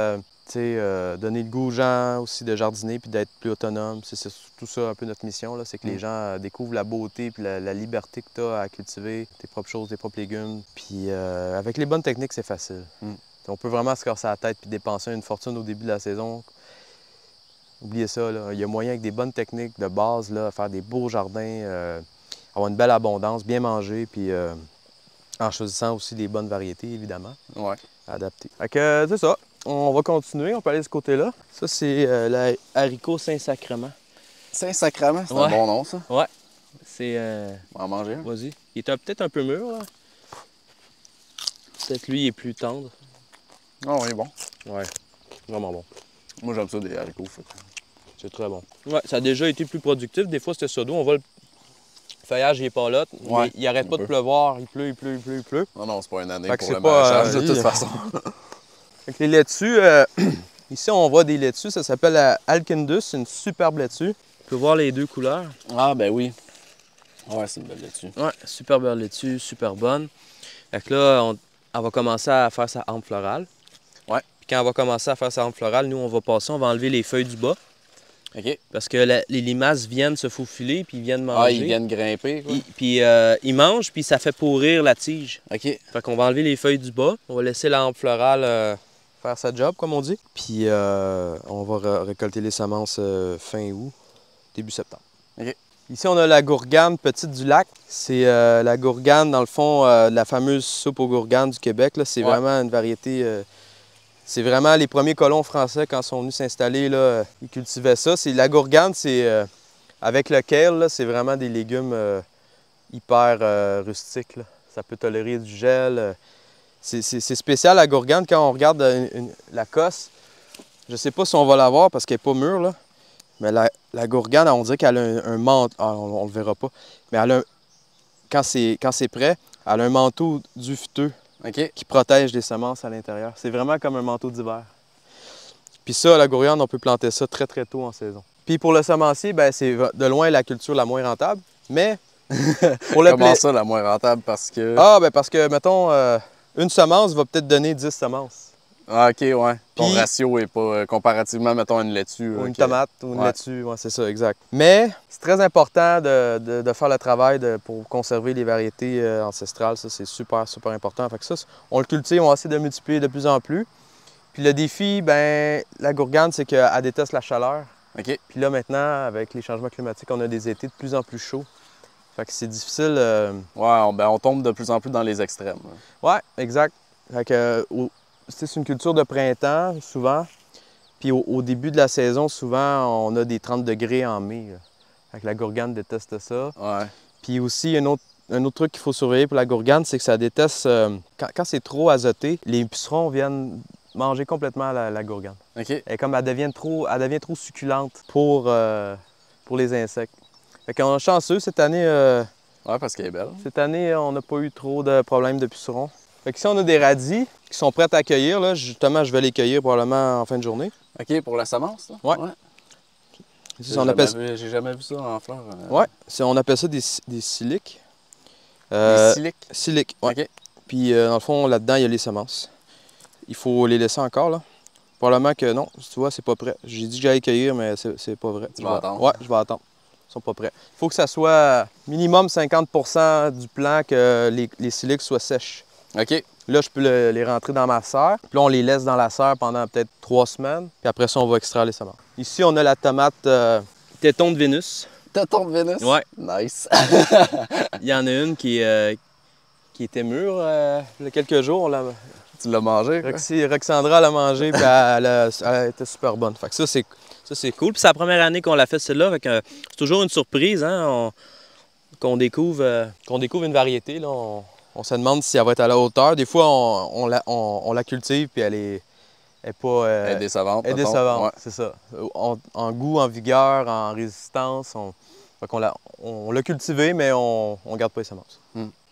donner le goût aux gens aussi de jardiner puis d'être plus autonome. C'est tout ça un peu notre mission, c'est que les gens découvrent la beauté puis la liberté que tu as à cultiver tes propres choses, tes propres légumes. Puis avec les bonnes techniques, c'est facile. On peut vraiment se casser la tête puis dépenser une fortune au début de la saison. Oubliez ça, là. Il y a moyen avec des bonnes techniques de base, là, faire des beaux jardins, avoir une belle abondance, bien manger, puis en choisissant aussi des bonnes variétés, évidemment. Ouais. Adaptées. Fait que c'est ça. On va continuer, on peut aller de ce côté-là. Ça, c'est le haricot Saint-Sacrement. Saint-Sacrement, c'est un bon nom, ça? Ouais. C'est... On va en manger un. Vas-y. Il est peut-être un peu mûr, là. Peut-être lui, il est plus tendre. Non, il est bon. Ouais. Vraiment bon. Moi, j'aime ça des haricots. C'est très bon. Ouais, ça a déjà été plus productif. Des fois, c'était ça d'eau. On va le feuillage, il n'est pas là. Ouais, il n'arrête pas de pleuvoir. Il pleut. Non, c'est pas une année Fait pour que le c'est pas, maraîchage, de toute façon. Fait que les laitues, ici, on voit des laitues. Ça s'appelle la Alkindus. C'est une superbe laitue. Tu peux voir les 2 couleurs. Ah, ben oui. Ouais, c'est une belle laitue. Ouais, superbe laitue, super bonne. Fait que là, elle va commencer à faire sa hampe florale. Ouais. Puis quand elle va commencer à faire sa hampe florale, nous, on va passer, on va enlever les feuilles du bas. OK. Parce que les limaces viennent se faufiler puis ils viennent manger. Ah, ils viennent grimper, quoi. Puis ils mangent puis ça fait pourrir la tige. OK. Fait qu'on va enlever les feuilles du bas. On va laisser la hampe florale faire sa job, comme on dit. Puis on va récolter les semences fin août, début septembre. OK. Ici, on a la gourgane petite du lac. C'est la gourgane, dans le fond, la fameuse soupe aux gourganes du Québec. C'est vraiment une variété... c'est vraiment les premiers colons français, quand ils sont venus s'installer, ils cultivaient ça. La gourgane, c'est avec le kale, c'est vraiment des légumes hyper rustiques. Là. Ça peut tolérer du gel. C'est spécial, la gourgane, quand on regarde la cosse. Je ne sais pas si on va la voir parce qu'elle n'est pas mûre, là. Mais la gourgane, on dirait qu'elle a un manteau. Ah, on ne le verra pas. Mais elle a quand c'est prêt, elle a un manteau duveteux qui protège les semences à l'intérieur. C'est vraiment comme un manteau d'hiver. Puis ça, la gourgane, on peut planter ça très très tôt en saison. Puis pour le semencier, ben, c'est de loin la culture la moins rentable. Mais pour le Comment ça, la moins rentable? Parce que... Ah, ben parce que, mettons, une semence va peut-être donner 10 semences. Ah, OK, ouais. Ton ratio n'est pas comparativement, mettons, à une laitue. Ou une tomate ou une laitue, ouais, c'est ça, exact. Mais c'est très important de faire le travail pour conserver les variétés ancestrales. Ça, c'est super, super important. Fait que ça, on le cultive, on va essayer de multiplier de plus en plus. Puis le défi, ben, la gourgane, c'est qu'elle déteste la chaleur. OK. Puis là, maintenant, avec les changements climatiques, on a des étés de plus en plus chauds. Fait que c'est difficile. Ouais, on tombe de plus en plus dans les extrêmes. Ouais, exact. Fait que, c'est une culture de printemps, souvent. Puis au début de la saison, souvent, on a des 30 degrés en mai. Fait que la gourgane déteste ça. Ouais. Puis aussi, un autre truc qu'il faut surveiller pour la gourgane, c'est que ça déteste... quand c'est trop azoté, les pucerons viennent manger complètement la gourgane. OK. Et comme elle devient trop succulente pour les insectes. Fait qu'on est chanceux cette année. Ouais, parce qu'elle est belle. Cette année, on n'a pas eu trop de problèmes de pucerons. Fait qu'ici, on a des radis qui sont prêts à cueillir. Là. Justement, je vais les cueillir probablement en fin de journée. OK, pour la semence, là? Ouais. J'ai jamais vu ça en fleurs. Ouais, on appelle ça des siliques. Des siliques? Siliques, ouais. OK. Puis, dans le fond, là-dedans, il y a les semences. Il faut les laisser encore, là. Probablement que non, tu vois, c'est pas prêt. J'ai dit que j'allais cueillir, mais c'est pas vrai. Tu vas attendre? Ouais, je vais attendre. Ils sont pas prêts. Il faut que ça soit minimum 50 du plant, que les siliques soient sèches. OK. Là, je peux les rentrer dans ma serre. Puis là, on les laisse dans la serre pendant peut-être 3 semaines. Puis après ça, on va extraire les semences. Ici, on a la tomate téton de Vénus. Téton de Vénus? Ouais. Nice. Il y en a une qui était mûre il y a quelques jours. Là. Tu l'as mangée? Roxandra l'a mangée, puis elle était super bonne. Fait que ça, c'est cool. Puis c'est la première année qu'on l'a fait celle-là. C'est toujours une surprise, hein, qu'on découvre une variété. Là. On se demande si elle va être à la hauteur. Des fois, on la cultive, puis elle est pas... elle est décevante. Elle est décevante, ouais. c'est ça. En goût, en vigueur, en résistance. On l'a cultivé, mais on ne garde pas les semences.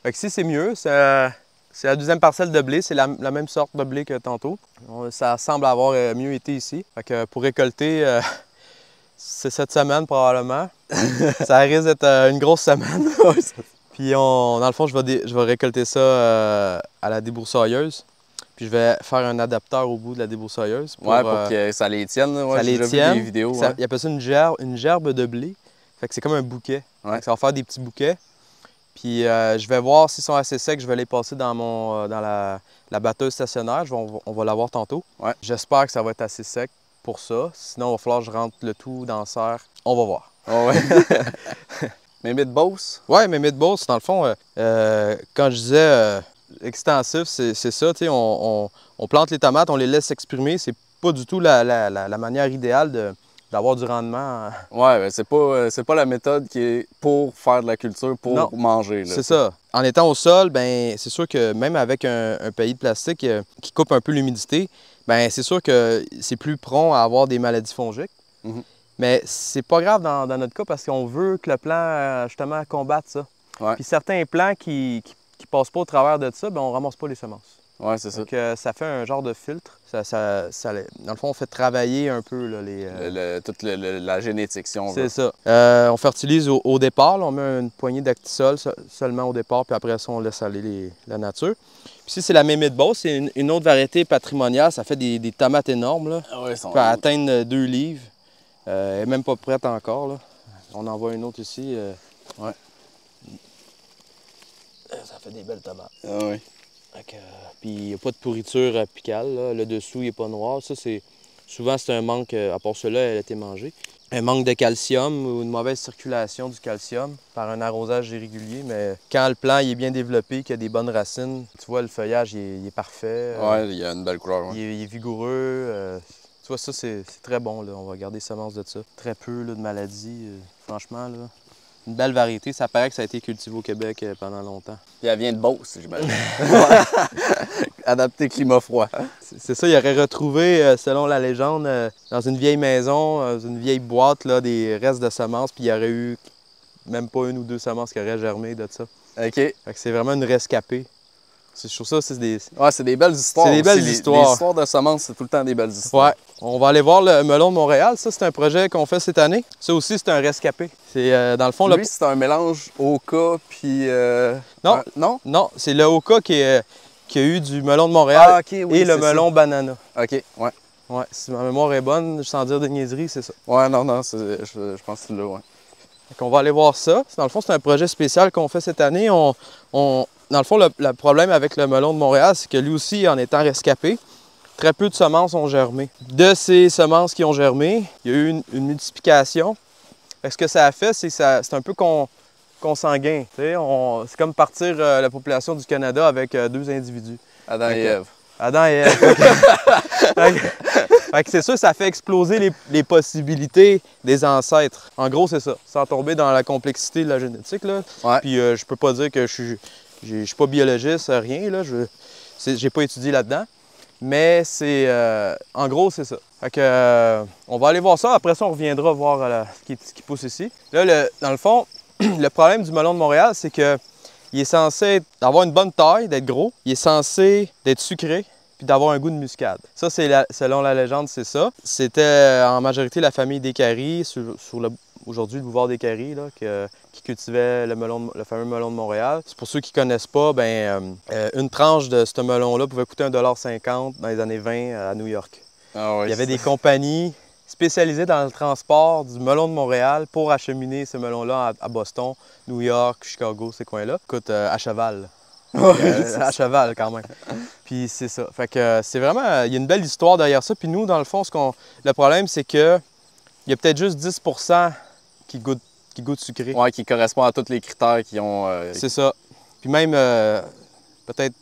Fait que ici, c'est mieux. C'est la deuxième parcelle de blé. C'est la même sorte de blé que tantôt. Ça semble avoir mieux été ici. Fait que pour récolter, c'est cette semaine probablement. Ça risque d'être une grosse semaine. Puis dans le fond, je vais récolter ça à la débroussailleuse. Puis je vais faire un adapteur au bout de la débroussailleuse. Pour que ça les tienne. Ouais, j'ai déjà vu des vidéos. Ils appellent ça une gerbe de blé. Fait que c'est comme un bouquet. Ouais. Ça va faire des petits bouquets. Puis je vais voir s'ils sont assez secs. Je vais les passer dans la batteuse stationnaire. On va la voir tantôt. Ouais. J'espère que ça va être assez sec pour ça. Sinon, il va falloir que je rentre le tout dans la serre. On va voir. Oh ouais. Mémé de Beauce? Oui, Mémé de Beauce, dans le fond, quand je disais extensif, c'est ça, tu sais, on plante les tomates, on les laisse s'exprimer. C'est pas du tout la manière idéale d'avoir du rendement. Oui, mais c'est pas la méthode qui est pour faire de la culture, pour manger. C'est ça. En étant au sol, ben c'est sûr que même avec un pays de plastique qui coupe un peu l'humidité, ben c'est sûr que c'est plus prompt à avoir des maladies fongiques. Mais c'est pas grave dans notre cas parce qu'on veut que le plant, justement, combatte ça. Ouais. Puis certains plants qui passent pas au travers de ça, ben on ramasse pas les semences. Oui, c'est ça. Donc ça fait un genre de filtre. Dans le fond, on fait travailler un peu là, toute la génétique, si on C'est veut. ça. On fertilise au départ. Là, on met une poignée d'actisol seulement au départ, puis après ça, on laisse aller la nature. Puis ici, c'est la Mémé de Beauce. C'est une autre variété patrimoniale. Ça fait des tomates énormes. Là. Ah ouais, ça peut atteindre 2 livres. Elle n'est même pas prête encore, là. On en voit une autre ici. Ouais. Ça fait des belles tomates. Ah oui. Puis il n'y a pas de pourriture apicale, là. Le dessous il n'est pas noir. Ça, c'est souvent c'est un manque, à part cela, elle a été mangée. Un manque de calcium ou une mauvaise circulation du calcium par un arrosage irrégulier. Mais quand le plant il est bien développé, qu'il y a des bonnes racines, tu vois, le feuillage il est parfait. Ouais, il y a une belle couleur. Ouais. Il est vigoureux. Tu vois, ça, c'est très bon. Là. On va garder semence de ça. Très peu là, de maladies. Franchement, là. Une belle variété. Ça paraît que ça a été cultivé au Québec pendant longtemps. Puis elle vient de Beauce, j'imagine. Adapté climat froid. C'est ça, il aurait retrouvé, selon la légende, dans une vieille maison, dans une vieille boîte, là, des restes de semences, puis il y aurait eu même pas une ou deux semences qui auraient germé de ça. OK. Fait que c'est vraiment une rescapée. Je trouve ça, c'est des... Ouais, c'est des belles histoires. C'est des belles histoires. Les histoires de semences, c'est tout le temps des belles histoires. Ouais. On va aller voir le melon de Montréal. Ça, c'est un projet qu'on fait cette année. Ça aussi, c'est un rescapé. C'est, dans le fond... Lui, c'est un mélange Oka, puis... Non. Non? Non, c'est le Oka qui a eu du melon de Montréal oui, et le melon banana. OK, ouais. Ouais, si ma mémoire est bonne, sans dire de niaiserie, c'est ça. Ouais, non, je pense que c'est là, ouais. On va aller voir ça. Dans le fond, c'est un projet spécial qu'on fait cette année. Dans le fond, le problème avec le melon de Montréal, c'est que lui aussi, en étant rescapé, très peu de semences ont germé. De ces semences qui ont germé, il y a eu une multiplication. Ce que ça a fait, c'est c'est un peu consanguin. C'est comme partir la population du Canada avec deux individus. Adam et Ève. Adam et Ève. Fait que c'est sûr, ça fait exploser les possibilités des ancêtres. En gros, c'est ça. Sans tomber dans la complexité de la génétique. Là. Ouais. Puis je peux pas dire que je suis pas biologiste, rien. Là. J'ai pas étudié là-dedans. Mais c'est... en gros, c'est ça. Fait que, on va aller voir ça. Après ça, on reviendra voir ce qui pousse ici. Là, dans le fond, le problème du melon de Montréal, c'est que il est censé avoir une bonne taille, d'être gros. Il est censé d'être sucré, puis d'avoir un goût de muscade. Ça, selon la légende, c'est ça. C'était en majorité la famille Descaries, aujourd'hui le boulevard Descaries, là, qui cultivait le fameux melon de Montréal. C'est pour ceux qui ne connaissent pas, une tranche de ce melon-là pouvait coûter 1,50 $ dans les années 20 à New York. Ah ouais, il y avait des compagnies spécialisées dans le transport du melon de Montréal pour acheminer ce melon-là à Boston, New York, Chicago, ces coins-là. Écoute, à cheval. À cheval quand même. Puis c'est ça. Fait que c'est vraiment... Il y a une belle histoire derrière ça. Puis nous, dans le fond, le problème, c'est que il y a peut-être juste 10 % qui goûtent sucré. Ouais, qui correspond à tous les critères qui ont... C'est ça. Puis même peut-être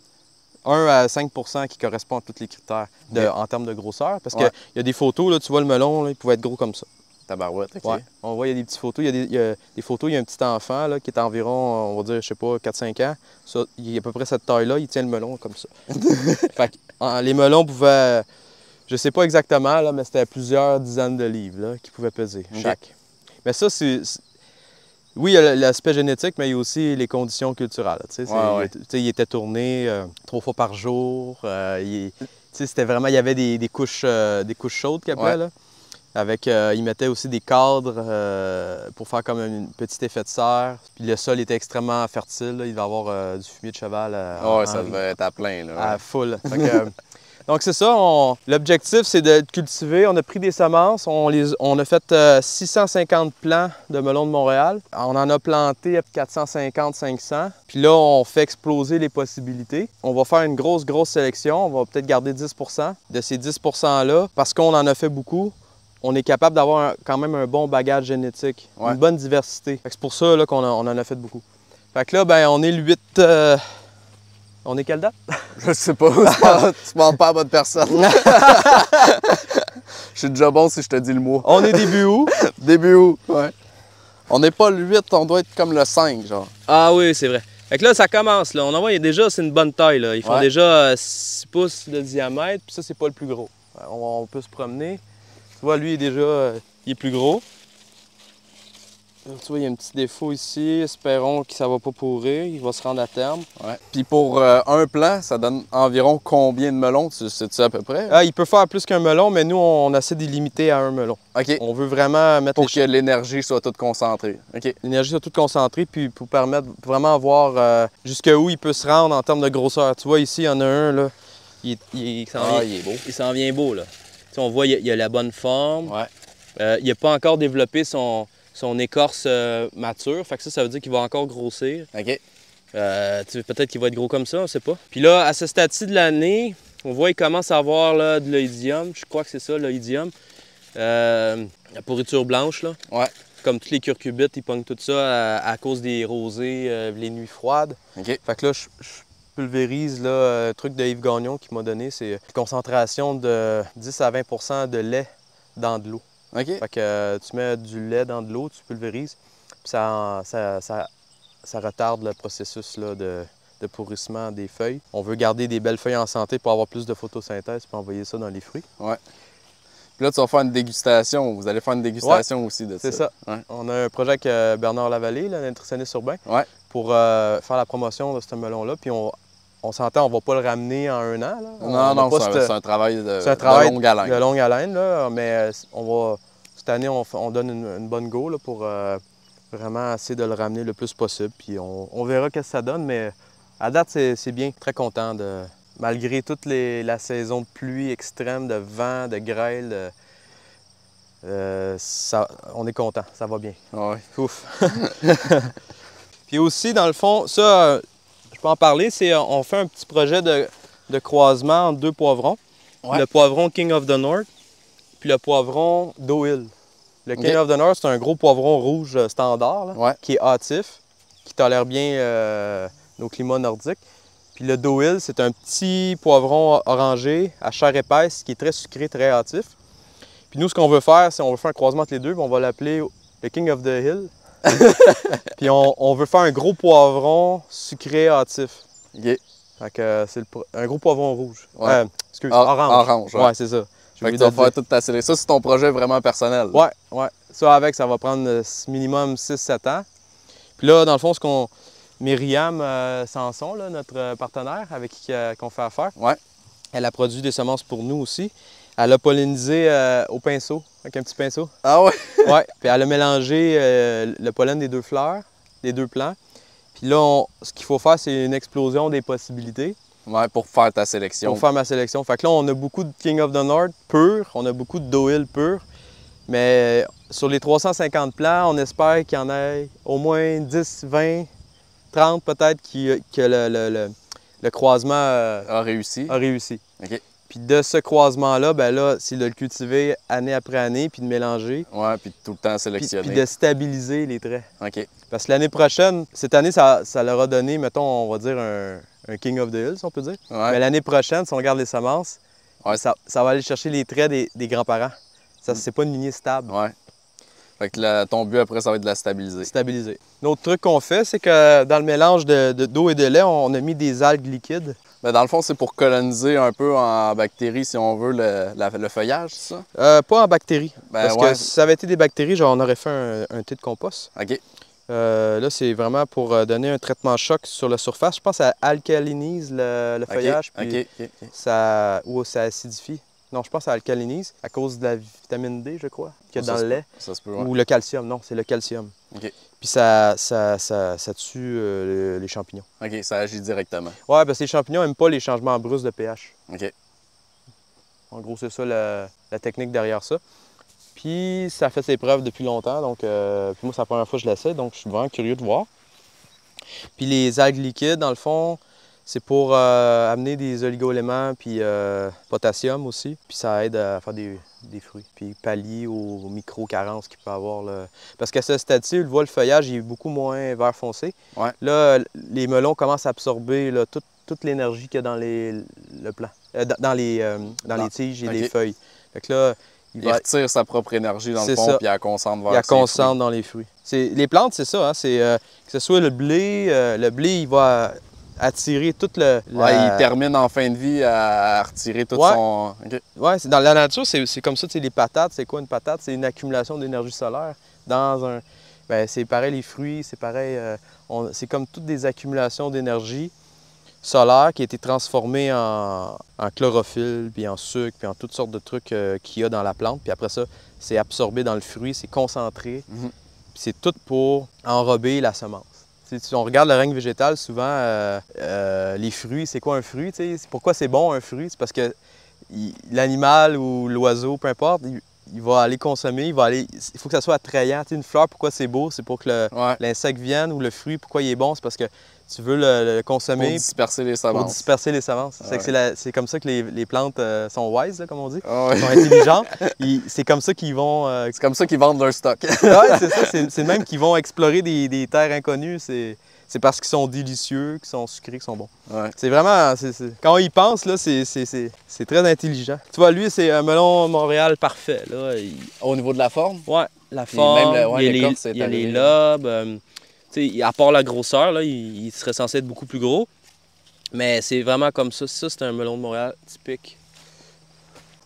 1 à 5 % qui correspond à tous les critères en termes de grosseur. Parce qu'il y a des photos, là, tu vois le melon, là, il pouvait être gros comme ça. Tabarouette, OK. Ouais. On voit, il y a des petites photos. Il y a des photos, il y a un petit enfant là, qui est environ, on va dire, je sais pas, 4-5 ans. Ça, il est à peu près cette taille-là, il tient le melon comme ça. Fait que, les melons pouvaient, je sais pas exactement, là, mais c'était plusieurs dizaines de livres là, qui pouvaient peser chaque. Mais ça, oui, il y a l'aspect génétique, mais il y a aussi les conditions culturelles. Il était tourné 3 fois par jour. C'était vraiment, il y avait des couches chaudes qu'il appelait, là. Ils mettaient aussi des cadres pour faire comme un petit effet de serre. Puis le sol était extrêmement fertile. Là. Il devait y avoir du fumier de cheval. Ça devait être à plein. Là, à full. Donc c'est ça. L'objectif, c'est de cultiver. On a pris des semences. On a fait 650 plants de melons de Montréal. On en a planté 450-500. Puis là, on fait exploser les possibilités. On va faire une grosse sélection. On va peut-être garder 10 % de ces 10 %-là. Parce qu'on en a fait beaucoup, on est capable d'avoir quand même un bon bagage génétique, une bonne diversité. C'est pour ça là, qu'on en a fait beaucoup. Fait que là, on est le 8... On est quelle date? Je sais pas. Tu parles pas à bonne personne. Je suis déjà bon si je te dis le mois. On est début août. Début août, ouais. On n'est pas le 8, on doit être comme le 5, genre. Ah oui, c'est vrai. Fait que là, ça commence. Là. On en voit, déjà, c'est une bonne taille. Là. Ils font déjà 6 pouces de diamètre, puis ça, c'est pas le plus gros. On peut se promener. Tu vois, lui, il est déjà il est plus gros. Tu vois, il y a un petit défaut ici. Espérons que ça va pas pourrir. Il va se rendre à terme. Ouais. Puis pour un plant, ça donne environ combien de melons? Sais-tu à peu près? Il peut faire plus qu'un melon, mais nous, on essaie de limiter à un melon. OK. On veut vraiment mettre... Pour que l'énergie soit toute concentrée. OK. L'énergie soit toute concentrée, puis pour permettre vraiment voir jusqu'où il peut se rendre en termes de grosseur. Tu vois, ici, il y en a un, là. Il est beau. Il s'en vient beau, là. Tu sais, on voit, il y a la bonne forme. Ouais. Il n'a pas encore développé son écorce mature. Fait que ça veut dire qu'il va encore grossir. OK. Peut-être qu'il va être gros comme ça, on ne sait pas. Puis là, à ce stade-ci de l'année, on voit qu'il commence à avoir là, de l'oïdium. Je crois que c'est ça, l'oïdium. La pourriture blanche, là. Ouais. Comme tous les curcubites, ils pognent tout ça à cause des rosées, les nuits froides. OK. Fait que là, je pulvérise là, un truc de Yves Gagnon qui m'a donné, c'est une concentration de 10 à 20 de lait dans de l'eau. OK. Fait que tu mets du lait dans de l'eau, tu pulvérises, puis ça retarde le processus là, de pourrissement des feuilles. On veut garder des belles feuilles en santé pour avoir plus de photosynthèse puis envoyer ça dans les fruits. Ouais. Puis là, tu vas faire une dégustation. Vous allez faire une dégustation aussi de ça. C'est ça. Ouais. On a un projet avec Bernard Lavallée, le nutritionniste urbain, Ouais. pour faire la promotion de ce melon-là. Puis on s'entend, on va pas le ramener en un an. Là. Non, c'est un travail de longue haleine. De longue haleine, là, mais cette année, on donne une bonne go là, pour vraiment essayer de le ramener le plus possible. Puis on verra ce que ça donne, mais à date, c'est bien. Très content malgré toute la saison de pluie extrême, de vent, de grêle. On est content, ça va bien. Ouais. Ouf. Puis aussi, dans le fond, ça, je peux en parler, on fait un petit projet de croisement entre deux poivrons. Ouais. Le poivron King of the North, puis le poivron Doe-Hill. Le King of the North, c'est un gros poivron rouge standard, là, Ouais. qui est hâtif, qui tolère bien nos climats nordiques. Puis le Doe-Hill, c'est un petit poivron orangé à chair épaisse qui est très sucré, très hâtif. Puis nous, ce qu'on veut faire, c'est on veut faire un croisement entre les deux, puis on va l'appeler le King of the Hill. Puis on veut faire un gros poivron sucré hâtif. OK. Fait que c'est un gros poivron rouge. Ouais. Excuse, orange. Orange, ouais. C'est ça. Fait que tu vas faire toute ta sélection. Ça, c'est ton projet vraiment personnel. Ouais, ouais. Ça, ça va prendre minimum 6-7 ans. Puis là, dans le fond, Myriam Sanson, là, notre partenaire avec qui on fait affaire, ouais. Elle a produit des semences pour nous aussi. Elle a pollinisé au pinceau, avec un petit pinceau. Ah ouais? Ouais, puis elle a mélangé le pollen des deux fleurs, des deux plants. Puis là, ce qu'il faut faire, c'est une explosion des possibilités. Ouais, pour faire ta sélection. Pour faire ma sélection. Fait que là, on a beaucoup de King of the North pur, on a beaucoup de Doe-Hill pur. Mais sur les 350 plants, on espère qu'il y en ait au moins 10, 20, 30 peut-être que le croisement a réussi. OK. Puis de ce croisement-là, ben là, c'est de le cultiver année après année, puis de mélanger. Ouais, puis tout le temps sélectionner. Puis de stabiliser les traits. OK. Parce que l'année prochaine, cette année, ça leur a donné, mettons, on va dire un King of the Hill, si on peut dire. Ouais. Mais l'année prochaine, si on regarde les semences, ouais. ça va aller chercher les traits des grands-parents. Ça, c'est pas une lignée stable. Ouais. Fait que ton but après, ça va être de la stabiliser. Stabiliser. L'autre truc qu'on fait, c'est que dans le mélange d'eau et de lait, on a mis des algues liquides. Bien, dans le fond, c'est pour coloniser un peu en bactéries, si on veut, le feuillage, c'est ça? Pas en bactéries. Ben, parce que si ça avait été des bactéries, genre, on aurait fait un thé de compost. OK. Là, c'est vraiment pour donner un traitement choc sur la surface. Je pense que ça alcalinise le feuillage. Puis OK. ou ça acidifie. Non, je pense que ça alcalinise à cause de la vitamine D, je crois, qu'il y a dans le lait. Ça se peut, ouais. Ou le calcium. Non, c'est le calcium. OK. Puis ça tue les champignons. OK, ça agit directement. Ouais, parce que les champignons n'aiment pas les changements brusques de pH. OK. En gros, c'est ça la technique derrière ça. Puis ça fait ses preuves depuis longtemps, donc puis moi, c'est la première fois que je l'essaie, donc je suis vraiment curieux de voir. Puis les algues liquides, dans le fond, c'est pour amener des oligo-éléments, puis potassium aussi. Puis ça aide à faire des fruits, puis pallier aux micro-carences qu'il peut avoir. Parce qu'à ce stade-ci, on le voit, le feuillage il est beaucoup moins vert foncé. Ouais. Là, les melons commencent à absorber là, toute l'énergie qu'il y a dans le plant, dans les tiges et les feuilles. Fait que là, il retire sa propre énergie dans le fond, puis il la concentre vers ses fruits. Il la concentre dans les fruits. Les plantes, c'est ça. Hein, que ce soit le blé, il va attirer toute il termine en fin de vie à retirer tout son... Okay. Ouais, dans la nature, c'est comme ça. Les patates, c'est quoi une patate? C'est une accumulation d'énergie solaire dans un... Ben, c'est pareil les fruits, c'est pareil... c'est comme toutes des accumulations d'énergie solaire qui a été transformée en chlorophylle, puis en sucre, puis en toutes sortes de trucs qu'il y a dans la plante. Puis après ça, c'est absorbé dans le fruit, c'est concentré. Mm-hmm. Puis c'est tout pour enrober la semence. Si on regarde le règne végétal, souvent, les fruits, c'est quoi un fruit? Pourquoi c'est bon un fruit? C'est parce que l'animal ou l'oiseau, peu importe, il va aller consommer, il faut que ça soit attrayant. Tu sais, une fleur, pourquoi c'est beau? C'est pour que l'insecte vienne, ou le fruit, pourquoi il est bon? C'est parce que tu veux le consommer. Pour disperser les semences. Pour disperser les semences. C'est comme ça que les plantes sont wise, là, comme on dit. Ouais. Sont intelligentes. C'est comme ça qu'ils vont... C'est comme ça qu'ils vendent leur stock. Oui, c'est ça. C'est même qu'ils vont explorer des terres inconnues. C'est parce qu'ils sont délicieux, qu'ils sont sucrés, qu'ils sont bons. Ouais. C'est vraiment... Quand on y pense, là, c'est très intelligent. Tu vois, lui, c'est un melon Montréal parfait. Là. Au niveau de la forme? Oui, la forme, même il y a les lobes. À part la grosseur, là, il serait censé être beaucoup plus gros. Mais c'est vraiment comme ça. Ça, c'est un melon de Montréal typique.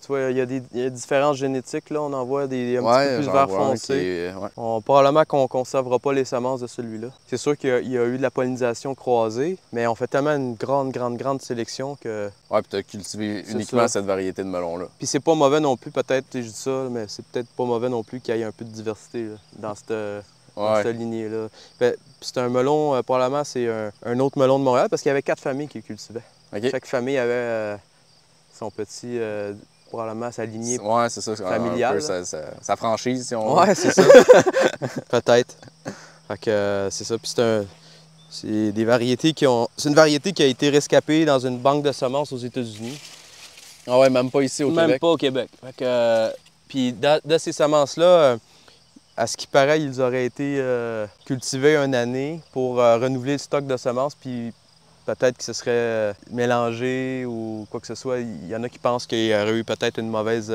Tu vois, il y a différences génétiques. Là. On en voit un petit peu plus vert foncé. Probablement qu'on ne conservera pas les semences de celui-là. C'est sûr qu'il y a eu de la pollinisation croisée, mais on fait tellement une grande sélection que... Ouais, puis tu as cultivé uniquement cette variété de melon-là. Puis c'est pas mauvais non plus, peut-être, je dis ça, mais c'est peut-être pas mauvais non plus qu'il y ait un peu de diversité là, dans cette lignée-là. C'est un melon, probablement, c'est un autre melon de Montréal, parce qu'il y avait 4 familles qui le cultivaient. Okay. Chaque famille avait son petit... probablement sa lignée c'est ça, familiale. Un peu sa franchise, si on veut. Ouais, c'est ça. Peut-être. Fait que c'est ça. Puis c'est des variétés qui ont... C'est une variété qui a été rescapée dans une banque de semences aux États-Unis. Ah ouais, même pas ici au Québec? Même pas au Québec. Fait que, puis de ces semences-là, à ce qui paraît, ils auraient été cultivés une année pour renouveler le stock de semences, puis peut-être que ce serait mélangé ou quoi que ce soit. Il y en a qui pensent qu'il y aurait eu peut-être une mauvaise...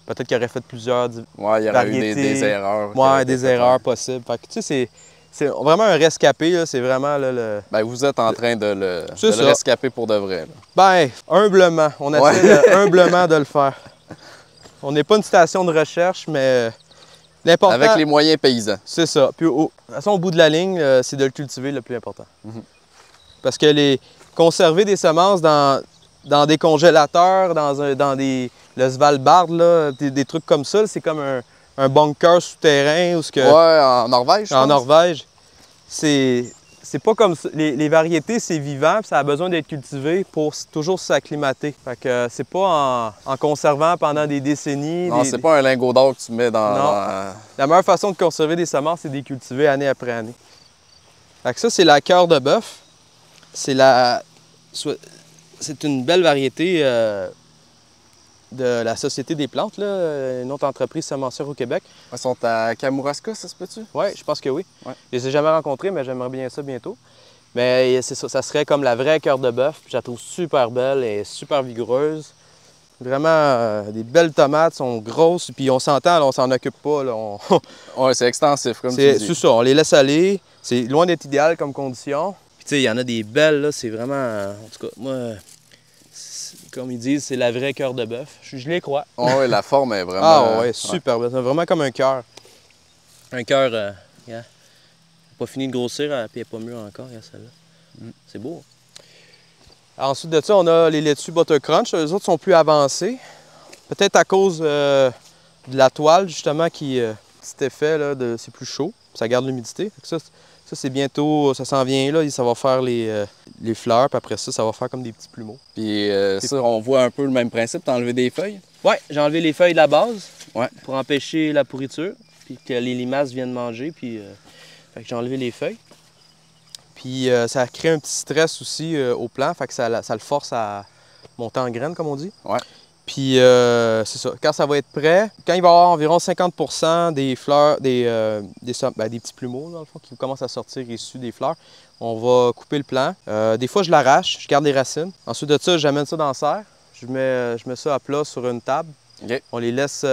peut-être qu'il aurait fait plusieurs il y aurait eu des erreurs. Oui, des erreurs possibles. Fait que, tu sais, c'est vraiment un rescapé, là. C'est vraiment là, le... Ben, vous êtes en train de le rescaper pour de vrai. Là. Ben, humblement. On essaie humblement de le faire. On n'est pas une station de recherche, mais l'important... Avec les moyens paysans. C'est ça. Puis, de toute façon, au bout de la ligne, c'est de le cultiver le plus important. Parce que conserver des semences dans des congélateurs, le Svalbard, là, des trucs comme ça, c'est comme un bunker souterrain. En Norvège, En Norvège. C'est pas comme ça. Les variétés, c'est vivant, puis ça a besoin d'être cultivé pour toujours s'acclimater. Fait que c'est pas en conservant pendant des décennies. Non, c'est pas un lingot d'or que tu mets dans... Non. La meilleure façon de conserver des semences, c'est de les cultiver année après année. Fait que ça, c'est la cœur de bœuf. C'est une belle variété de la Société des plantes, là, une autre entreprise semencière au Québec. Ils sont à Kamouraska, ça se peut-tu? Oui, je pense que oui. Ouais. Je les ai jamais rencontrés, mais j'aimerais bien ça bientôt. Mais c'est ça serait comme la vraie cœur de bœuf. Je la trouve super belle et super vigoureuse. Vraiment, des belles tomates, sont grosses, puis on s'entend, on s'en occupe pas. Oui, c'est extensif, comme tu dis. C'est ça, on les laisse aller. C'est loin d'être idéal comme condition. Puis tu sais, il y en a des belles, là, c'est vraiment... En tout cas, moi, comme ils disent, c'est la vraie cœur de bœuf. Je les crois. Oh, oui, la forme est vraiment... Ah oui, super belle. C'est vraiment comme un cœur. Un cœur, pas fini de grossir, puis elle n'est pas mûre encore, celle-là. C'est beau. Ensuite de ça, on a les laitues Buttercrunch. Les autres sont plus avancés. Peut-être à cause de la toile, justement, cet effet, là, c'est plus chaud. Ça garde l'humidité. Ça, c'est bientôt, ça s'en vient là, ça va faire les fleurs, puis après ça va faire comme des petits plumeaux. Puis ça, on voit un peu le même principe, t'as enlevé des feuilles? Oui, j'ai enlevé les feuilles de la base pour empêcher la pourriture, puis que les limaces viennent manger, puis fait que j'ai enlevé les feuilles. Puis ça crée un petit stress aussi au plant, fait que ça le force à monter en graines, comme on dit. Ouais. Puis c'est ça, quand ça va être prêt, quand il va y avoir environ 50% des fleurs, des petits plumeaux, dans le fond, qui commencent à sortir issus des fleurs, on va couper le plant. Des fois, je l'arrache, je garde les racines. Ensuite de ça, j'amène ça dans la serre. Je mets ça à plat sur une table. Okay. On les laisse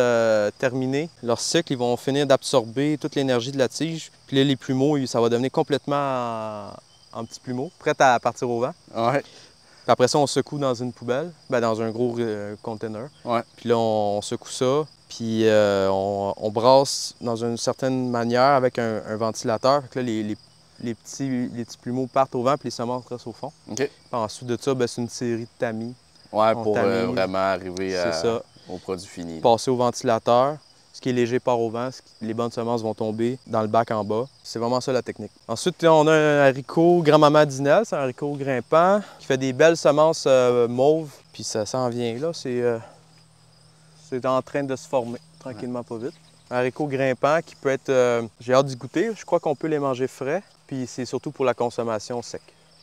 terminer leur cycle. Ils vont finir d'absorber toute l'énergie de la tige. Puis là, les plumeaux, ça va devenir complètement en petits plumeaux, prêts à partir au vent. Ouais. Puis après ça, on secoue dans une poubelle, dans un gros container. Ouais. Puis là, on secoue ça, puis on brasse dans une certaine manière avec un ventilateur. Fait que là, les petits plumeaux partent au vent, puis les semences restent au fond. Okay. Puis ensuite de ça, c'est une série de tamis. Ouais, pour vraiment arriver au produit fini. Passer au ventilateur. Ce qui est léger part au vent, les bonnes semences vont tomber dans le bac en bas. C'est vraiment ça la technique. Ensuite, on a un haricot grand-maman Dinelle, c'est un haricot grimpant qui fait des belles semences mauves. Puis ça s'en vient là, c'est en train de se former. tranquillement pas vite. Un haricot grimpant qui peut être... j'ai hâte d'y goûter. Je crois qu'on peut les manger frais. Puis c'est surtout pour la consommation sec.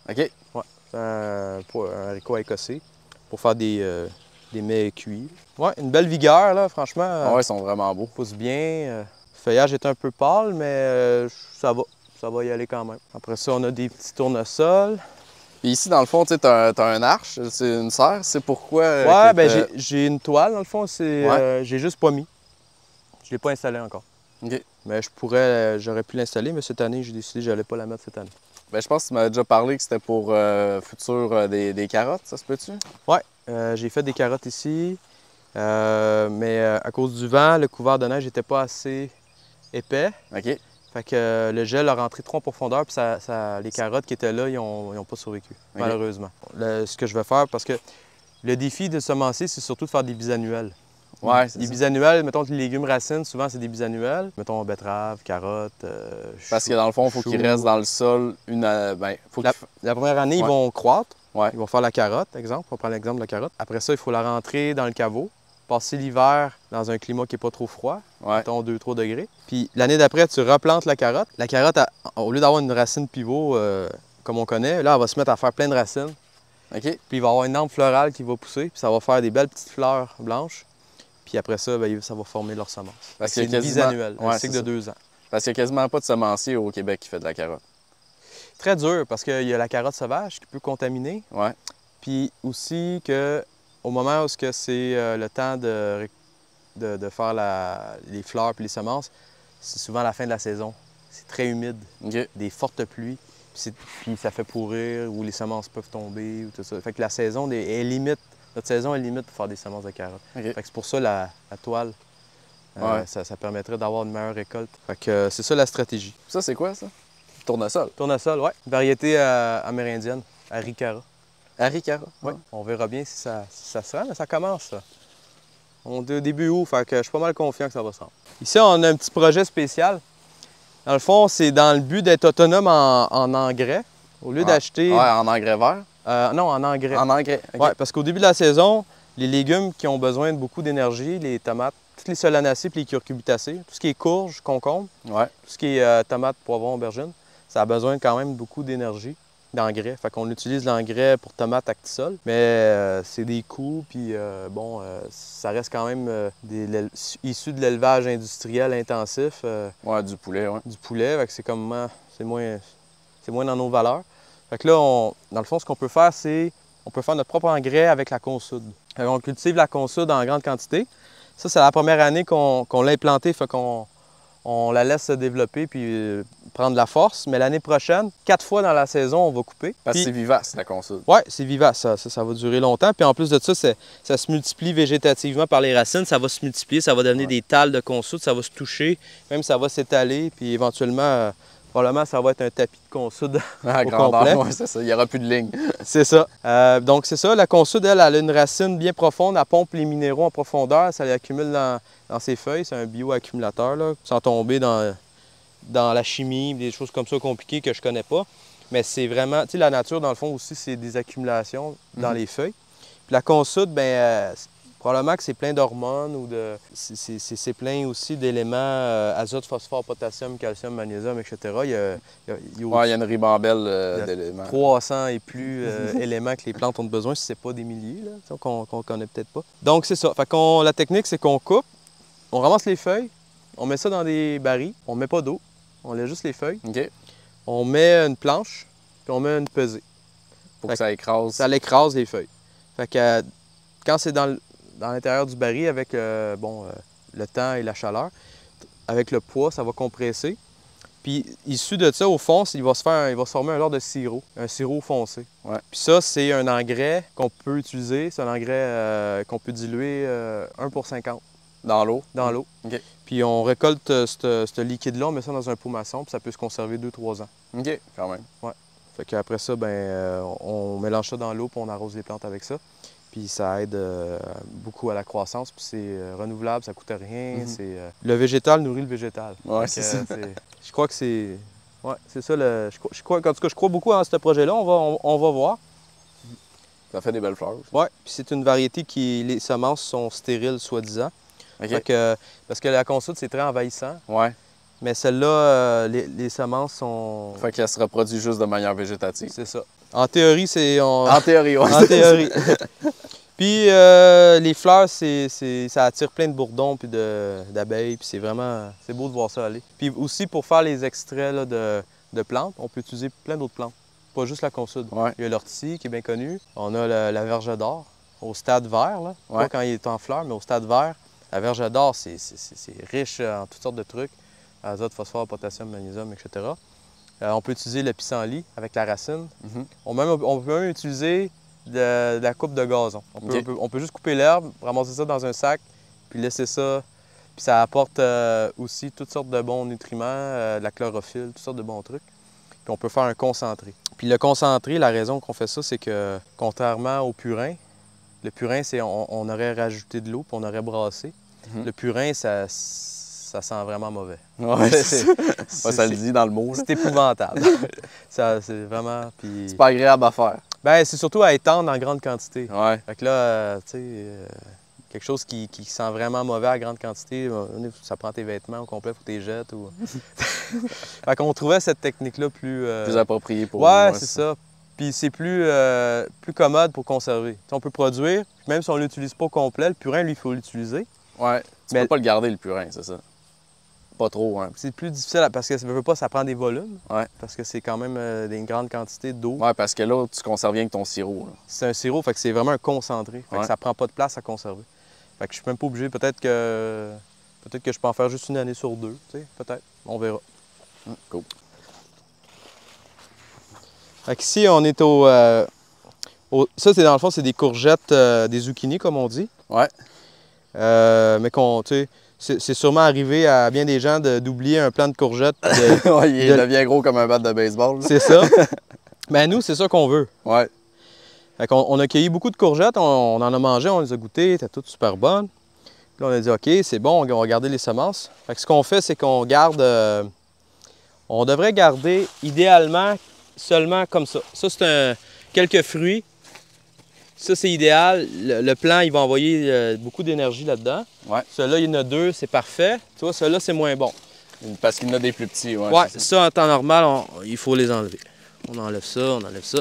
OK. Ouais. C'est un haricot écossais pour faire des mets cuits. Ouais, une belle vigueur, là, franchement. Ouais, ils sont vraiment beaux. Pousse bien. Le feuillage est un peu pâle, mais ça va. Ça va y aller quand même. Après ça, on a des petits tournesols. Puis ici, dans le fond, tu sais, t'as un arche, c'est une serre. C'est pourquoi... Ouais, ben j'ai une toile, dans le fond. Ouais. J'ai juste pas mis. Je l'ai pas installé encore. OK. Mais j'aurais pu l'installer, mais cette année, j'ai décidé que j'allais pas la mettre cette année. Ben, je pense que tu m'avais déjà parlé que c'était pour futur des carottes, ça se peut-tu? Ouais, j'ai fait des carottes ici, mais à cause du vent, le couvert de neige n'était pas assez épais. OK. Fait que le gel a rentré trop en profondeur, puis les carottes qui étaient là, ils ont pas survécu, malheureusement. Ce que je vais faire, parce que le défi de semencer, c'est surtout de faire des bisannuels. Ouais, c'est des ça. bisannuels, mettons que les légumes racines, souvent c'est des bisannuels. Mettons betterave, carottes, Parce que dans le fond, il faut qu'ils restent dans le sol la première année, ils vont croître. Ouais. Ils vont faire la carotte, exemple. On prend l'exemple de la carotte. Après ça, il faut la rentrer dans le caveau, passer l'hiver dans un climat qui n'est pas trop froid, mettons 2-3 degrés. Puis l'année d'après, tu replantes la carotte. La carotte, au lieu d'avoir une racine pivot comme on connaît, là, elle va se mettre à faire plein de racines. OK. Puis il va y avoir une lampe florale qui va pousser, puis ça va faire des belles petites fleurs blanches. Puis après ça, bien, ça va former leur semence. C'est une bisannuelle, un cycle de 2 ans. Parce qu'il n'y a quasiment pas de semencier au Québec qui fait de la carotte. Très dur, parce qu'il y a la carotte sauvage qui peut contaminer. Ouais. Puis aussi qu'au moment où c'est le temps de faire les fleurs puis les semences, c'est souvent la fin de la saison. C'est très humide, des fortes pluies, puis ça fait pourrir ou les semences peuvent tomber ou tout ça. Fait que la saison est limite. Notre saison est limite pour faire des semences de carottes. Fait que c'est pour ça la toile, ça permettrait d'avoir une meilleure récolte. Fait que c'est ça la stratégie. Ça, c'est quoi, ça? Tournesol. Tournesol, oui. Variété amérindienne, Arikara. Arikara? Oui. On verra bien si ça se rend, mais ça commence, ça. On est au début août, fait que je suis pas mal confiant que ça va se rendre. Ici, on a un petit projet spécial. Dans le fond, c'est dans le but d'être autonome en engrais. Au lieu d'acheter... Ouais, en engrais vert? Non, en engrais. En engrais, OK. Oui, parce qu'au début de la saison, les légumes qui ont besoin de beaucoup d'énergie, les tomates, toutes les solanacées et les curcubitacées, tout ce qui est courge, concombre, tout ce qui est tomates, poivrons, aubergines, ça a besoin quand même beaucoup d'énergie, d'engrais. Fait qu'on utilise l'engrais pour tomates actisol, mais c'est des coûts, puis ça reste quand même issu de l'élevage industriel intensif. Du poulet, Du poulet, fait que c'est moins dans nos valeurs. Fait que là, dans le fond, ce qu'on peut faire, c'est on peut faire notre propre engrais avec la consoude. On cultive la consoude en grande quantité. Ça, c'est la première année qu'on l'a implantée, fait qu'on la laisse se développer puis prendre de la force. Mais l'année prochaine, 4 fois dans la saison, on va couper. Parce que c'est vivace, la consoude. Oui, c'est vivace. Ça va durer longtemps. Puis en plus de ça, ça se multiplie végétativement par les racines. Ça va se multiplier, ça va devenir des talles de consoude, ça va se toucher, même ça va s'étaler, puis éventuellement... probablement, ça va être un tapis de consoude au complet. Oui, c'est ça. Il n'y aura plus de ligne. C'est ça. Donc, c'est ça. La consoude, elle a une racine bien profonde. Elle pompe les minéraux en profondeur. Ça les accumule dans ses feuilles. C'est un bioaccumulateur, là, sans tomber dans la chimie, des choses comme ça compliquées que je connais pas. Mais c'est vraiment... Tu sais, la nature, dans le fond, aussi, c'est des accumulations dans les feuilles. Puis la consoude, bien... probablement que c'est plein d'hormones ou c'est plein aussi d'éléments azote, phosphore, potassium, calcium, magnésium, etc. Il y a une ribambelle d'éléments. 300 et plus éléments que les plantes ont besoin, si ce n'est pas des milliers, qu'on ne connaît peut-être pas. Donc, c'est ça. Fait la technique, c'est qu'on coupe, on ramasse les feuilles, on met ça dans des barils, on ne met pas d'eau, on laisse juste les feuilles. OK. On met une planche, puis on met une pesée. Pour que ça écrase. Ça l'écrase les feuilles. Fait que quand c'est dans l'intérieur du baril avec le temps et la chaleur, avec le poids, ça va compresser. Puis issu de ça, au fond, il va se former un genre de sirop, un sirop foncé. Ouais. Puis ça, c'est un engrais qu'on peut utiliser, c'est un engrais qu'on peut diluer 1 pour 50. Dans l'eau? Dans l'eau. OK. Puis on récolte ce liquide-là, on met ça dans un pot maçon, puis ça peut se conserver 2-3 ans. OK, quand même. Ouais. Fait qu'après ça, on mélange ça dans l'eau, puis on arrose les plantes avec ça. Puis ça aide beaucoup à la croissance, puis c'est renouvelable, ça coûte rien. Le végétal nourrit le végétal. Ouais, c'est ça. Je crois que c'est... Ouais, c'est ça. Je crois, en tout cas, je crois beaucoup en ce projet-là. On va voir. Ça fait des belles fleurs aussi. Oui, puis c'est une variété les semences sont stériles, soi-disant. OK. Fait que, parce que la consoude, c'est très envahissant. Ouais. Mais celle-là, les semences sont... Fait qu'elle se reproduit juste de manière végétative. C'est ça. En théorie, c'est... En théorie, ouais. En théorie. Puis les fleurs, ça attire plein de bourdons puis d'abeilles. Puis c'est vraiment... C'est beau de voir ça aller. Puis aussi, pour faire les extraits là, de plantes, on peut utiliser plein d'autres plantes. Pas juste la consoude. Ouais. Il y a l'ortie qui est bien connue. On a la verge d'or au stade vert, là. Ouais. Pas quand il est en fleurs, mais au stade vert. La verge d'or, c'est riche en toutes sortes de trucs. Azote, phosphore, potassium, magnésium, etc. On peut utiliser le pissenlit avec la racine. Mhm. On peut même utiliser de la coupe de gazon. On peut juste couper l'herbe, ramasser ça dans un sac, puis laisser ça. Puis ça apporte aussi toutes sortes de bons nutriments, de la chlorophylle, toutes sortes de bons trucs. Puis on peut faire un concentré. Puis le concentré, la raison qu'on fait ça, c'est que contrairement au purin, le purin, c'est on aurait rajouté de l'eau, puis on aurait brassé. Mhm. Le purin, ça sent vraiment mauvais. Ouais, ça le dit dans le mot. C'est épouvantable. C'est vraiment... Puis... C'est pas agréable à faire. Ben, c'est surtout à étendre en grande quantité. Ouais. Fait que là, tu sais, quelque chose qui sent vraiment mauvais à grande quantité, ça prend tes vêtements au complet, faut que tu les jettes. Ou... Fait qu'on trouvait cette technique-là plus... Plus approprié pour Ouais, nous, c'est ça. Puis c'est plus commode pour conserver. T'sais, on peut produire, même si on ne l'utilise pas au complet, le purin, lui, il faut l'utiliser. Ouais. Tu peux pas le garder, le purin, c'est ça. Pas trop, hein. C'est plus difficile parce que ça veut pas, ça prend des volumes. Ouais. Parce que c'est quand même une grande quantité d'eau. Ouais, parce que là, tu conserves bien avec ton sirop. C'est un sirop, fait que c'est vraiment un concentré. Fait que ça prend pas de place à conserver. Fait que je suis même pas obligé, peut-être que je peux en faire juste une année sur deux, tu sais, peut-être. On verra. Cool. Fait qu'ici, on est ça, c'est dans le fond, c'est des courgettes, des zucchini, comme on dit. Ouais. Mais tu sais, c'est sûrement arrivé à bien des gens d'oublier un plant de courgettes. Ouais, il devient gros comme un bat de baseball. C'est ça. Mais nous, c'est ça qu'on veut. Ouais. Fait qu'on on a cueilli beaucoup de courgettes, on en a mangé, on les a goûtées, étaient toutes super bonnes. Puis là, on a dit, OK, c'est bon, on va garder les semences. Fait que ce qu'on fait, c'est qu'on garde... on devrait garder, idéalement, seulement comme ça. Ça, c'est quelques fruits. Ça, c'est idéal. Le plant, il va envoyer beaucoup d'énergie là-dedans. Ouais. Celui-là, il y en a deux, c'est parfait. Tu vois, celui-là, c'est moins bon. Parce qu'il y en a des plus petits, ouais. Ouais, ça, en temps normal, il faut les enlever. On enlève ça, on enlève ça.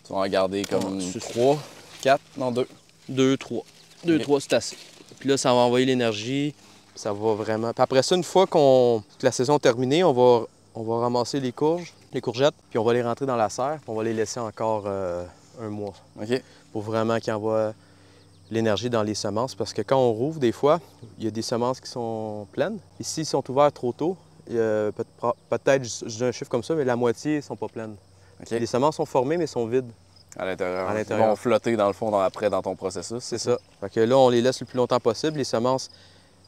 Tu vas en garder comme 3, 4, non 2. 2, 3. 2, 3, c'est assez. Puis là, ça va envoyer l'énergie. Ça va vraiment... Puis après ça, une fois que la saison est terminée, on va ramasser les courgettes, puis on va les rentrer dans la serre, puis on va les laisser encore un mois. OK. Pour vraiment qu'ils envoient l'énergie dans les semences. Parce que quand on rouvre, des fois, il y a des semences qui sont pleines. Ici, ils sont ouverts trop tôt. Peut-être, je dis un chiffre comme ça, mais la moitié ne sont pas pleines. Okay. Les semences sont formées, mais sont vides. À l'intérieur. À l'intérieur. Ils vont flotter dans le fond après dans ton processus. C'est ça. Fait que là, on les laisse le plus longtemps possible. Les semences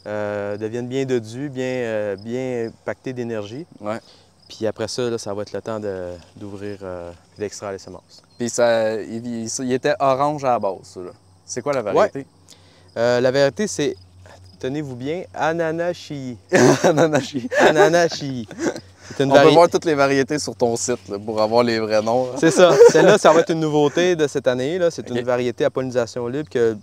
deviennent bien dodues, bien pactées d'énergie. Ouais. Puis après ça, là, ça va être le temps d'ouvrir et d'extraire les semences. Puis il était orange à la base, ça, là. C'est quoi la variété? Ouais. La variété, c'est, tenez-vous bien, Ananashi. Ananashi. Ananashi. On peut voir toutes les variétés sur ton site là, pour avoir les vrais noms. C'est ça. Celle-là, ça va être une nouveauté de cette année. C'est une variété à pollinisation libre que le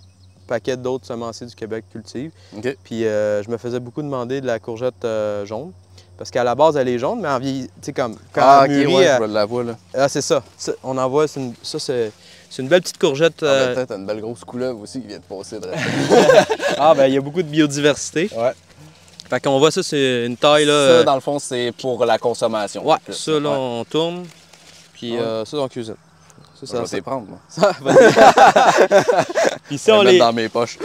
paquet d'autres semenciers du Québec cultivent. Okay. Puis je me faisais beaucoup demander de la courgette jaune. Parce qu'à la base, elle est jaune, mais en vieillit, tu sais, comme quand elle mûrit, ouais, je la vois, là. Ah, c'est ça. On en voit, c'est une belle petite courgette. Peut-être une belle grosse couleuvre aussi qui vient de passer. Ah, ben il y a beaucoup de biodiversité. Ouais. Fait qu'on voit ça, c'est une taille, là... Ça, dans le fond, c'est pour la consommation. Ouais, ça, là, on tourne, puis ça, on cuisine. Ça, je vais t'y prendre, moi. Puis ça, on les... dans mes poches.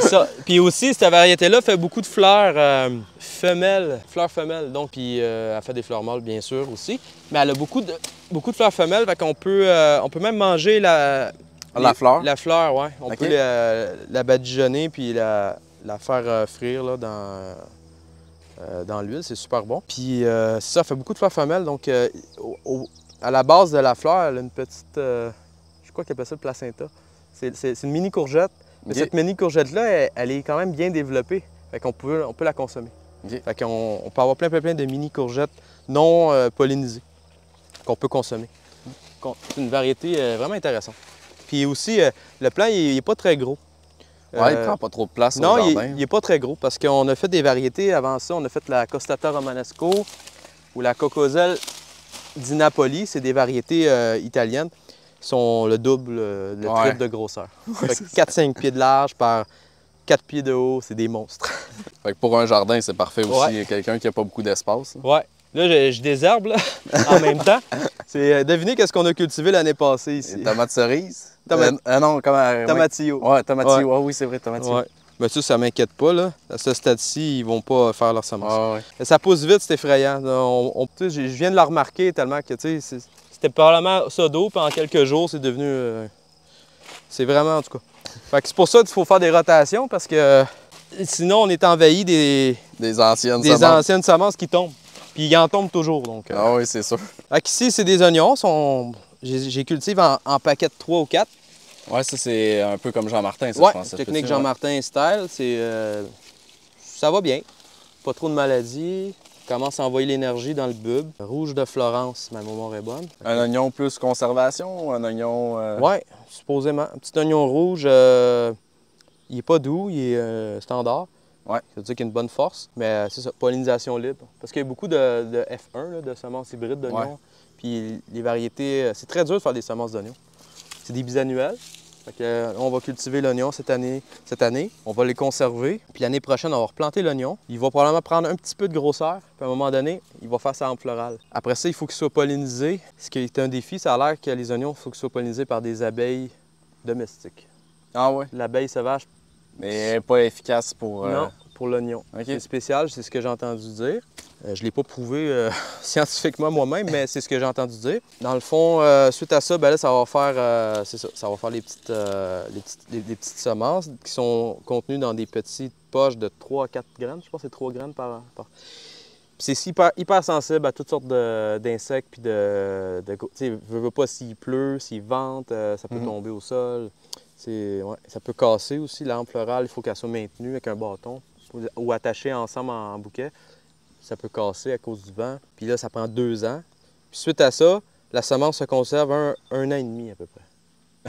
Puis aussi, cette variété-là fait beaucoup de fleurs femelles, donc puis elle fait des fleurs mâles, bien sûr, aussi. Mais elle a beaucoup de fleurs femelles, fait qu'on peut même manger la fleur? La fleur, oui. On peut la badigeonner puis la faire frire là, dans l'huile, c'est super bon. Puis ça fait beaucoup de fleurs femelles, donc à la base de la fleur, elle a une petite, je crois qu'elle appelle ça le placenta. C'est une mini courgette, mais cette mini courgette-là, elle est quand même bien développée, fait qu'on peut la consommer. Fait qu'on peut avoir plein de mini courgettes non pollinisées qu'on peut consommer. C'est une variété vraiment intéressante. Puis aussi, le plant, il n'est pas très gros. Ouais, il prend pas trop de place au Non, jardin. il n'est pas très gros parce qu'on a fait des variétés avant ça. On a fait la Costata Romanesco ou la Cocoselle di Napoli. C'est des variétés italiennes. Ils sont le double, le triple de grosseur. 4-5 pieds de large par 4 pieds de haut, c'est des monstres. Fait que pour un jardin, c'est parfait aussi. Ouais. Quelqu'un qui n'a pas beaucoup d'espace. Ouais. Là, je désherbe là, en même temps. C'est devinez qu'est-ce qu'on a cultivé l'année passée ici. Des tomates cerises? Tomate- Non, comment... Tomatillo. Ouais, tomatillo. Ouais. Ah oui, c'est vrai, tomatillo. Ouais. Mais ça m'inquiète pas, là. À ce stade-ci, ils vont pas faire leur semence. Ah ouais. Ça pousse vite, c'est effrayant. Je viens de le remarquer tellement que, tu sais, c'était probablement ça d'eau, puis en quelques jours, c'est devenu... c'est vraiment, en tout cas. Fait que c'est pour ça qu'il faut faire des rotations, parce que sinon, on est envahi des anciennes semences. anciennes semences qui tombent. Puis il en tombe toujours, donc... Ah oui, c'est sûr. Fait qu'ici, c'est des oignons. J'ai cultivé en paquet de 3 ou 4. Ouais, ça, c'est un peu comme Jean-Martin, ça, Ouais, je pense. technique Jean-Martin style. Ça va bien. Pas trop de maladies. Commence à envoyer l'énergie dans le bulbe. Rouge de Florence, ma mémoire est bonne. Un oignon plus conservation ou un oignon... Ouais, supposément. Un petit oignon rouge, il est pas doux, il est standard. Ouais. Ça veut dire qu'il a une bonne force, mais c'est ça, pollinisation libre. Parce qu'il y a beaucoup de F1, là, de semences hybrides d'oignons. Ouais. Puis les variétés, c'est très dur de faire des semences d'oignons. C'est des bisannuels. Fait que, on va cultiver l'oignon cette année. On va les conserver. Puis l'année prochaine, on va replanter l'oignon. Il va probablement prendre un petit peu de grosseur. Puis à un moment donné, il va faire sa hampe florale. Après ça, il faut qu'il soit pollinisé. Ce qui est un défi, ça a l'air que les oignons, il faut qu'ils soient pollinisés par des abeilles domestiques. Ah ouais? L'abeille sauvage. Mais pas efficace pour... Non, pour l'oignon. OK. C'est spécial, c'est ce que j'ai entendu dire. Je ne l'ai pas prouvé scientifiquement moi-même, mais c'est ce que j'ai entendu dire. Dans le fond, suite à ça, ben là, ça va faire, ça va faire les petites semences qui sont contenues dans des petites poches de 3 à 4 graines. Je pense que c'est 3 graines par... Puis c'est hyper sensible à toutes sortes d'insectes, puis tu sais, veux pas s'il pleut, s'il vente, ça peut tomber au sol. Ouais, ça peut casser aussi. La hampe florale, il faut qu'elle soit maintenue avec un bâton ou attachée ensemble en bouquet. Ça peut casser à cause du vent. Puis là, ça prend 2 ans. Puis suite à ça, la semence se conserve un an et demi à peu près.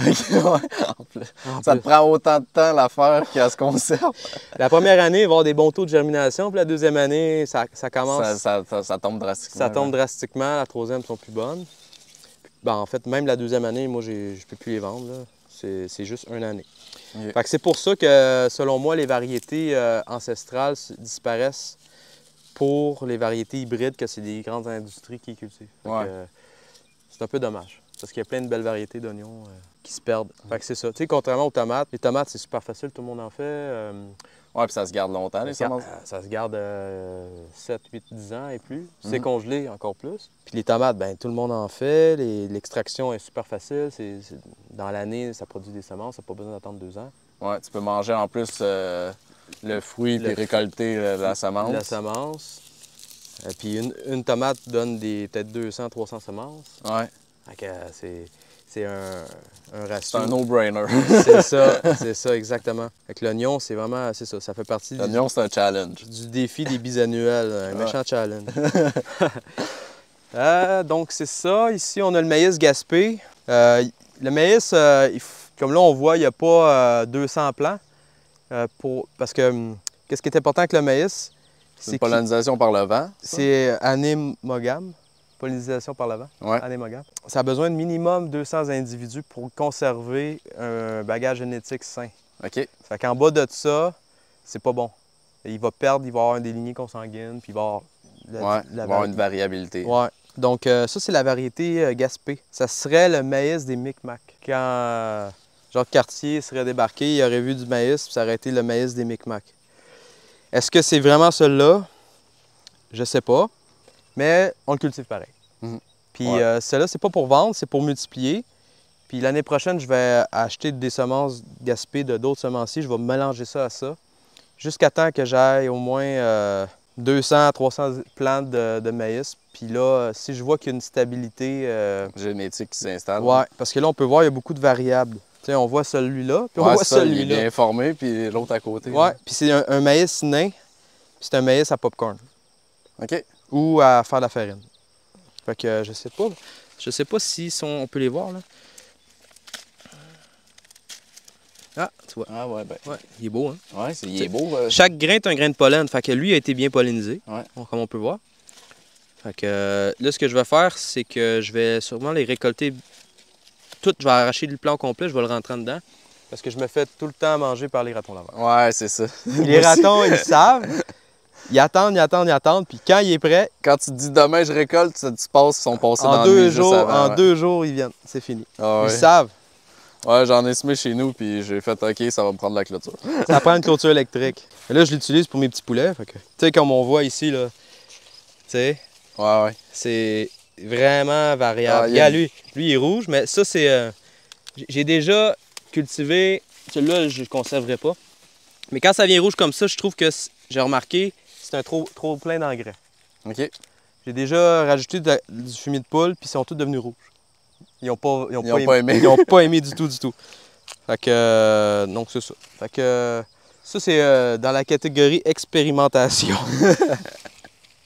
Ouais. Ça te prend autant de temps à faire qu'à se conserve. La première année, il va y avoir des bons taux de germination. Puis la deuxième année, ça commence... Ça tombe drastiquement. Ça tombe drastiquement. La troisième sont plus bonnes. Ben, en fait, même la deuxième année, moi, je ne peux plus les vendre. Là. C'est juste une année. Okay. Fait que c'est pour ça que, selon moi, les variétés ancestrales disparaissent pour les variétés hybrides, que c'est des grandes industries qui cultivent. Ouais. C'est un peu dommage, parce qu'il y a plein de belles variétés d'oignons qui se perdent. Fait que c'est ça. Tu sais, contrairement aux tomates, les tomates, c'est super facile, tout le monde en fait. Ouais, puis ça se garde longtemps, les semences. Ça se garde 7, 8, 10 ans et plus. C'est congelé encore plus. Puis les tomates, ben tout le monde en fait. L'extraction est super facile. Dans l'année, ça produit des semences. Ça n'a pas besoin d'attendre 2 ans. Ouais, tu peux manger en plus le fruit puis récolter la semence. La semence. Puis une tomate donne peut-être 200, 300 semences. Ouais. Fait que c'est un ratio. C'est un no-brainer. C'est ça, exactement. Avec l'oignon, c'est vraiment, c'est ça. Ça fait partie l'oignon, c'est un challenge. Du défi des bisannuels. Un méchant challenge. Donc, c'est ça. Ici, on a le maïs Gaspé. Le maïs, comme là, on voit, il n'y a pas 200 plants. Parce que, qu'est-ce qui est important avec le maïs? C'est une pollinisation par le vent. C'est anémogame. Pollinisation par le vent. Ouais. Anémogame. Ça a besoin de minimum 200 individus pour conserver un bagage génétique sain. OK. Fait qu'en bas de ça, c'est pas bon. Il va perdre, il va avoir des lignées consanguines, puis il va avoir... il va avoir une variabilité. Ouais. Donc, ça, c'est la variété Gaspé. Ça serait le maïs des Micmacs. Quand Jacques Cartier serait débarqué, il aurait vu du maïs, puis ça aurait été le maïs des Micmacs. Est-ce que c'est vraiment celui-là? Je sais pas. Mais on le cultive pareil. Puis celui-là, c'est pas pour vendre, c'est pour multiplier. Puis l'année prochaine, je vais acheter des semences Gaspé de d'autres semenciers. Je vais mélanger ça à ça. Jusqu'à temps que j'aille au moins 200 à 300 plantes de maïs. Puis là, si je vois qu'il y a une stabilité... génétique qui s'installe. Ouais, parce que là, on peut voir qu'il y a beaucoup de variables. Tu sais, on voit celui-là, puis on voit celui-là. Il est bien formé, puis l'autre à côté. Ouais, puis c'est un maïs nain, puis c'est un maïs à popcorn. OK. Ou à faire de la farine. Fait que je sais pas si on peut les voir là. Ah, Tu vois. Ah ouais, ben. Ouais, il est beau, hein? Ouais, il est beau. Chaque grain est un grain de pollen, fait que lui a été bien pollinisé, Ouais. comme on peut voir. Fait que là, ce que je vais faire, c'est que je vais sûrement les récolter toutes. Je vais arracher le plant au complet, je vais le rentrer dedans. Parce que je me fais tout le temps manger par les ratons laveurs. Ouais, c'est ça. Les ratons, ils savent. Ils attendent, puis quand il est prêt... Quand tu te dis demain je récolte, tu penses qu'ils sont passés en dans deux la nuit jours, juste avant. En 2 jours, ils viennent. C'est fini. Ah, ouais. Ils savent. Ouais, j'en ai semé chez nous, puis j'ai fait OK, ça va me prendre la clôture. Ça prend une clôture électrique. Et là, je l'utilise pour mes petits poulets. Tu sais, comme on voit ici, là, tu sais, Ouais. c'est vraiment variable. Ah, Regarde, lui, il est rouge, mais ça, c'est... j'ai déjà cultivé... Celui-là, je ne le conserverai pas. Mais quand ça vient rouge comme ça, je trouve que, j'ai remarqué, c'est un trop plein d'engrais. OK. J'ai déjà rajouté du fumier de poule, puis ils sont tous devenus rouges. Ils n'ont pas aimé. Ils n'ont pas aimé du tout. Fait que, donc c'est ça. Fait que, ça c'est dans la catégorie expérimentation.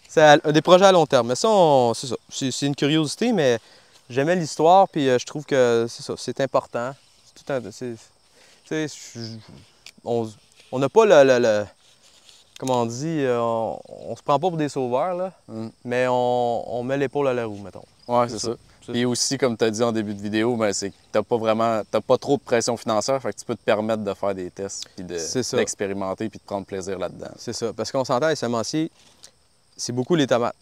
C'est des projets à long terme. Mais ça, c'est ça. C'est une curiosité, mais j'aimais l'histoire, puis je trouve que c'est ça, c'est important. On n'a pas comment on dit, on se prend pas pour des sauveurs, là, mais on met l'épaule à la roue, mettons. Ouais, c'est ça. Et aussi, comme tu as dit en début de vidéo, ben, c'est que t'as pas trop de pression financière, fait que tu peux te permettre de faire des tests, puis d'expérimenter, puis de prendre plaisir là-dedans. C'est ça, parce qu'on s'entend, les semenciers, c'est beaucoup les tomates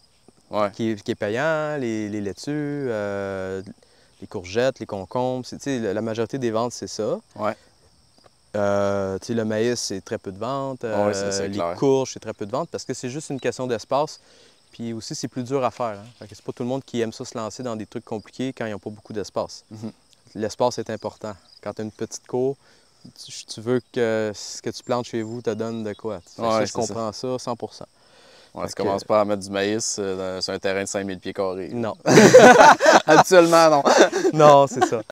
qui est payant, les laitues, les courgettes, les concombres. La majorité des ventes, c'est ça. Ouais. Le maïs, c'est très peu de ventes. Les courges, c'est très peu de ventes parce que c'est juste une question d'espace. Puis aussi, c'est plus dur à faire. Hein? C'est pas tout le monde qui aime ça se lancer dans des trucs compliqués quand ils n'ont pas beaucoup d'espace. L'espace est important. Quand tu as une petite cour, tu veux que ce que tu plantes chez vous te donne de quoi. Je comprends ça 100 Ouais, tu commences pas à mettre du maïs sur un terrain de 5000 pieds carrés. Non. Actuellement, non. Non, c'est ça.